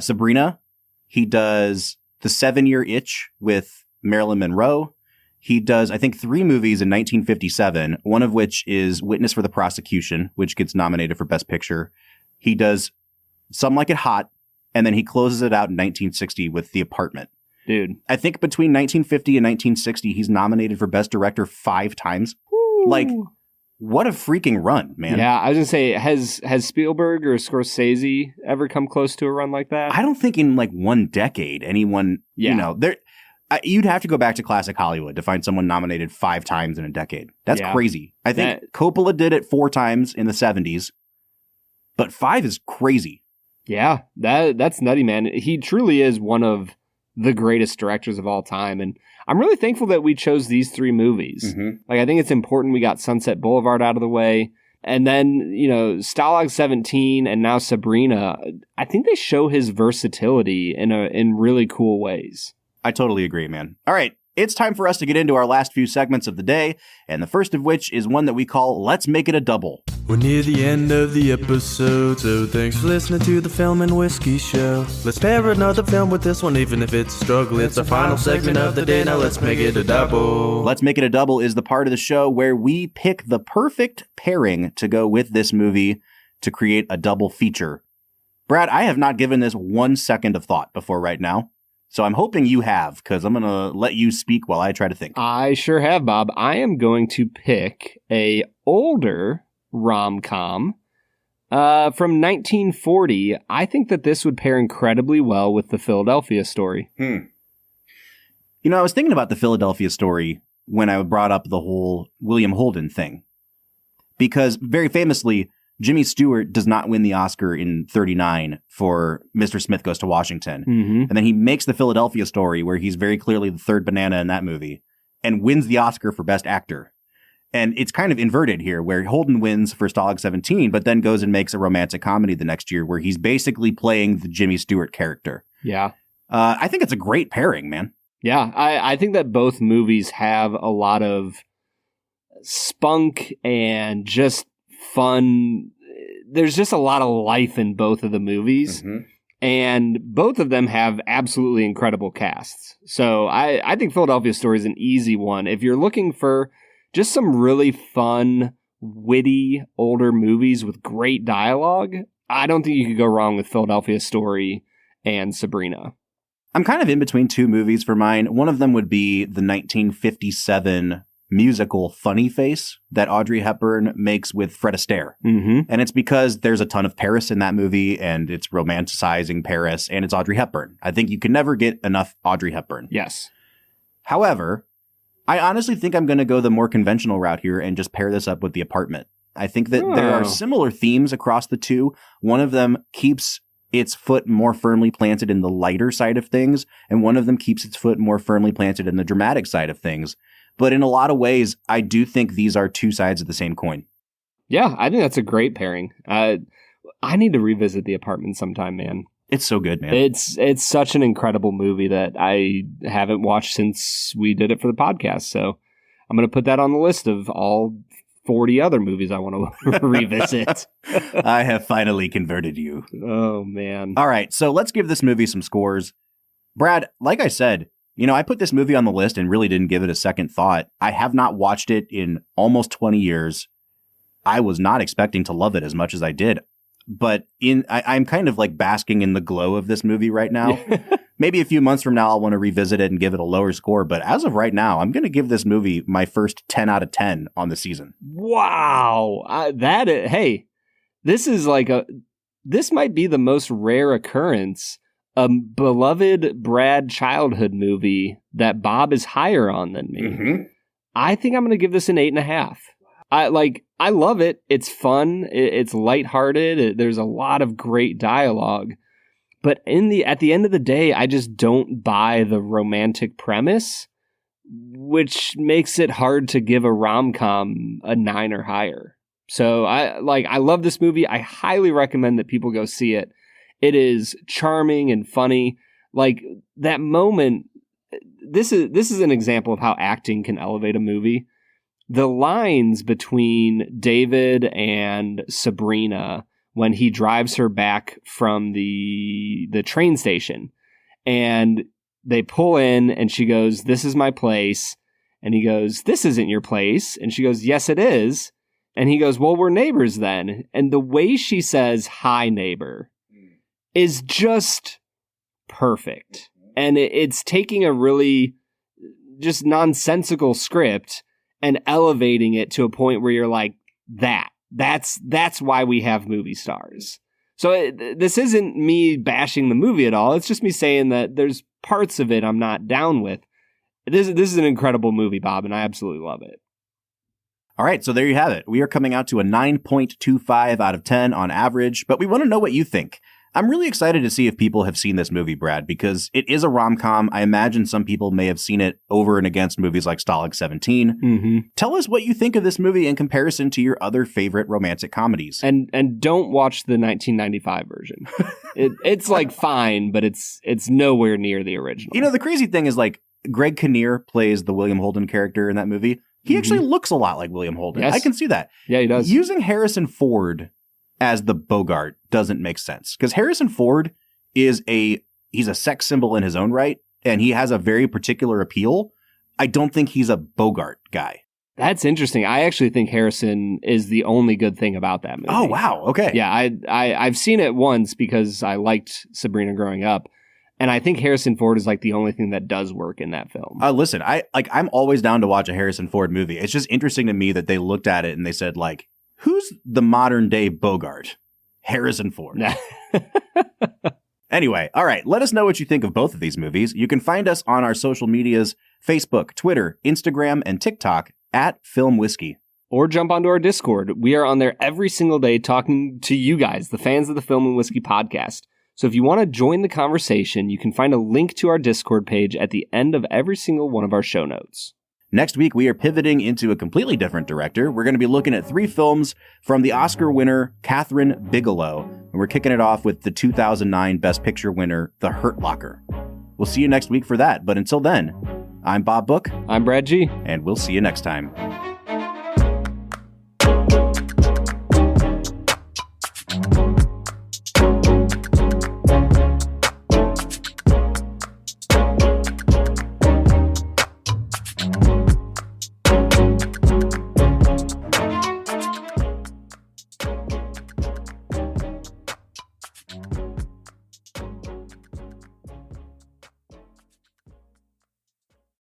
[SPEAKER 2] Sabrina. He does The 7-Year Itch with Marilyn Monroe. He does, I think, 3 movies in 1957, one of which is Witness for the Prosecution, which gets nominated for Best Picture. He does Some Like It Hot, and then he closes it out in 1960 with The Apartment.
[SPEAKER 1] Dude.
[SPEAKER 2] I think between 1950 and 1960, he's nominated for Best Director 5 times.
[SPEAKER 1] Ooh.
[SPEAKER 2] What a freaking run, man.
[SPEAKER 1] Yeah, I was going to say, has Spielberg or Scorsese ever come close to a run like that?
[SPEAKER 2] I don't think in one decade anyone, you'd have to go back to classic Hollywood to find someone nominated 5 times in a decade. That's crazy. I think Coppola did it 4 times in the 70s, but 5 is crazy.
[SPEAKER 1] Yeah, that's nutty, man. He truly is one of the greatest directors of all time, and I'm really thankful that we chose these 3 movies. I think it's important we got Sunset Boulevard out of the way. And then, Stalag 17 and now Sabrina, I think they show his versatility in really cool ways.
[SPEAKER 2] I totally agree, man. All right, it's time for us to get into our last few segments of the day, and the first of which is one that we call Let's Make It a Double.
[SPEAKER 3] We're near the end of the episode, so thanks for listening to the Film and Whiskey Show. Let's pair another film with this one, even if it's a struggle. It's our final segment of the day, now let's make it a double.
[SPEAKER 2] Let's Make It a Double is the part of the show where we pick the perfect pairing to go with this movie to create a double feature. Brad, I have not given this 1 second of thought before right now. So I'm hoping you have, because I'm going to let you speak while I try to think.
[SPEAKER 1] I sure have, Bob. I am going to pick a older rom-com from 1940. I think that this would pair incredibly well with the Philadelphia Story.
[SPEAKER 2] I was thinking about the Philadelphia Story when I brought up the whole William Holden thing. Because very famously, Jimmy Stewart does not win the Oscar in 1939 for Mr. Smith Goes to Washington. And then he makes the Philadelphia Story, where he's very clearly the third banana in that movie, and wins the Oscar for Best Actor. And it's kind of inverted here, where Holden wins for Stalag 17, but then goes and makes a romantic comedy the next year where he's basically playing the Jimmy Stewart character.
[SPEAKER 1] Yeah.
[SPEAKER 2] I think it's a great pairing, man.
[SPEAKER 1] Yeah, I think that both movies have a lot of spunk and just fun. There's just a lot of life in both of the movies. Mm-hmm. And both of them have absolutely incredible casts. So I think Philadelphia Story is an easy one. If you're looking for just some really fun, witty, older movies with great dialogue, I don't think you could go wrong with Philadelphia Story and Sabrina.
[SPEAKER 2] I'm kind of in between two movies for mine. One of them would be the 1957 musical Funny Face that Audrey Hepburn makes with Fred Astaire.
[SPEAKER 1] Mm-hmm.
[SPEAKER 2] And it's because there's a ton of Paris in that movie, and it's romanticizing Paris, and it's Audrey Hepburn. I think you can never get enough Audrey Hepburn.
[SPEAKER 1] Yes.
[SPEAKER 2] However, I honestly think I'm going to go the more conventional route here and just pair this up with The Apartment. I think that there are similar themes across the two. One of them keeps its foot more firmly planted in the lighter side of things, and one of them keeps its foot more firmly planted in the dramatic side of things. But in a lot of ways, I do think these are two sides of the same coin.
[SPEAKER 1] Yeah, I think that's a great pairing. I need to revisit The Apartment sometime, man.
[SPEAKER 2] It's so good, man.
[SPEAKER 1] It's such an incredible movie that I haven't watched since we did it for the podcast. So I'm going to put that on the list of all 40 other movies I want to revisit.
[SPEAKER 2] I have finally converted you.
[SPEAKER 1] Oh, man.
[SPEAKER 2] All right, so let's give this movie some scores. Brad, like I said, I put this movie on the list and really didn't give it a second thought. I have not watched it in almost 20 years. I was not expecting to love it as much as I did. But I'm kind of like basking in the glow of this movie right now. Maybe a few months from now, I'll want to revisit it and give it a lower score. But as of right now, I'm going to give this movie my first 10 out of 10 on the season.
[SPEAKER 1] Wow. Hey, this might be the most rare occurrence, a beloved Brad childhood movie that Bob is higher on than me.
[SPEAKER 2] Mm-hmm.
[SPEAKER 1] I think I'm going to give this an 8.5. I love it. It's fun. It's lighthearted. There's a lot of great dialogue. But at the end of the day, I just don't buy the romantic premise, which makes it hard to give a rom-com a 9 or higher. So I love this movie. I highly recommend that people go see it. It is charming and funny. Like that moment, this is an example of how acting can elevate a movie. The lines between David and Sabrina when he drives her back from the train station and they pull in and she goes, "This is my place." And he goes, "This isn't your place." And she goes, "Yes, it is." And he goes, "Well, we're neighbors then." And the way she says, "Hi, neighbor," is just perfect. And it's taking a really just nonsensical script and elevating it to a point where you're like, that's why we have movie stars. So this isn't me bashing the movie at all. It's just me saying that there's parts of it I'm not down with. This is an incredible movie, Bob, and I absolutely love it.
[SPEAKER 2] All right, so there you have it. We are coming out to a 9.25 out of 10 on average, but we want to know what you think. I'm really excited to see if people have seen this movie, Brad, because it is a rom-com. I imagine some people may have seen it over and against movies like Stalag 17.
[SPEAKER 1] Mm-hmm.
[SPEAKER 2] Tell us what you think of this movie in comparison to your other favorite romantic comedies.
[SPEAKER 1] And don't watch the 1995 version. It's like fine, but it's nowhere near the original.
[SPEAKER 2] The crazy thing is like Greg Kinnear plays the William Holden character in that movie. He actually looks a lot like William Holden.
[SPEAKER 1] Yes.
[SPEAKER 2] I can see that.
[SPEAKER 1] Yeah, he does.
[SPEAKER 2] Using Harrison Ford as the Bogart doesn't make sense because Harrison Ford he's a sex symbol in his own right, and he has a very particular appeal. I don't think he's a Bogart guy.
[SPEAKER 1] That's interesting. I actually think Harrison is the only good thing about that movie.
[SPEAKER 2] Oh, wow. Okay.
[SPEAKER 1] Yeah, I've seen it once because I liked Sabrina growing up, and I think Harrison Ford is like the only thing that does work in that film.
[SPEAKER 2] Listen, I'm always down to watch a Harrison Ford movie. It's just interesting to me that they looked at it and they said like, who's the modern day Bogart? Harrison Ford. Anyway, all right. Let us know what you think of both of these movies. You can find us on our social medias, Facebook, Twitter, Instagram, and TikTok @FilmWhiskey.
[SPEAKER 1] Or jump onto our Discord. We are on there every single day talking to you guys, the fans of the Film and Whiskey podcast. So if you want to join the conversation, you can find a link to our Discord page at the end of every single one of our show notes.
[SPEAKER 2] Next week, we are pivoting into a completely different director. We're going to be looking at 3 films from the Oscar winner, Catherine Bigelow. And we're kicking it off with the 2009 Best Picture winner, The Hurt Locker. We'll see you next week for that. But until then, I'm Bob Book.
[SPEAKER 1] I'm Brad G.
[SPEAKER 2] And we'll see you next time.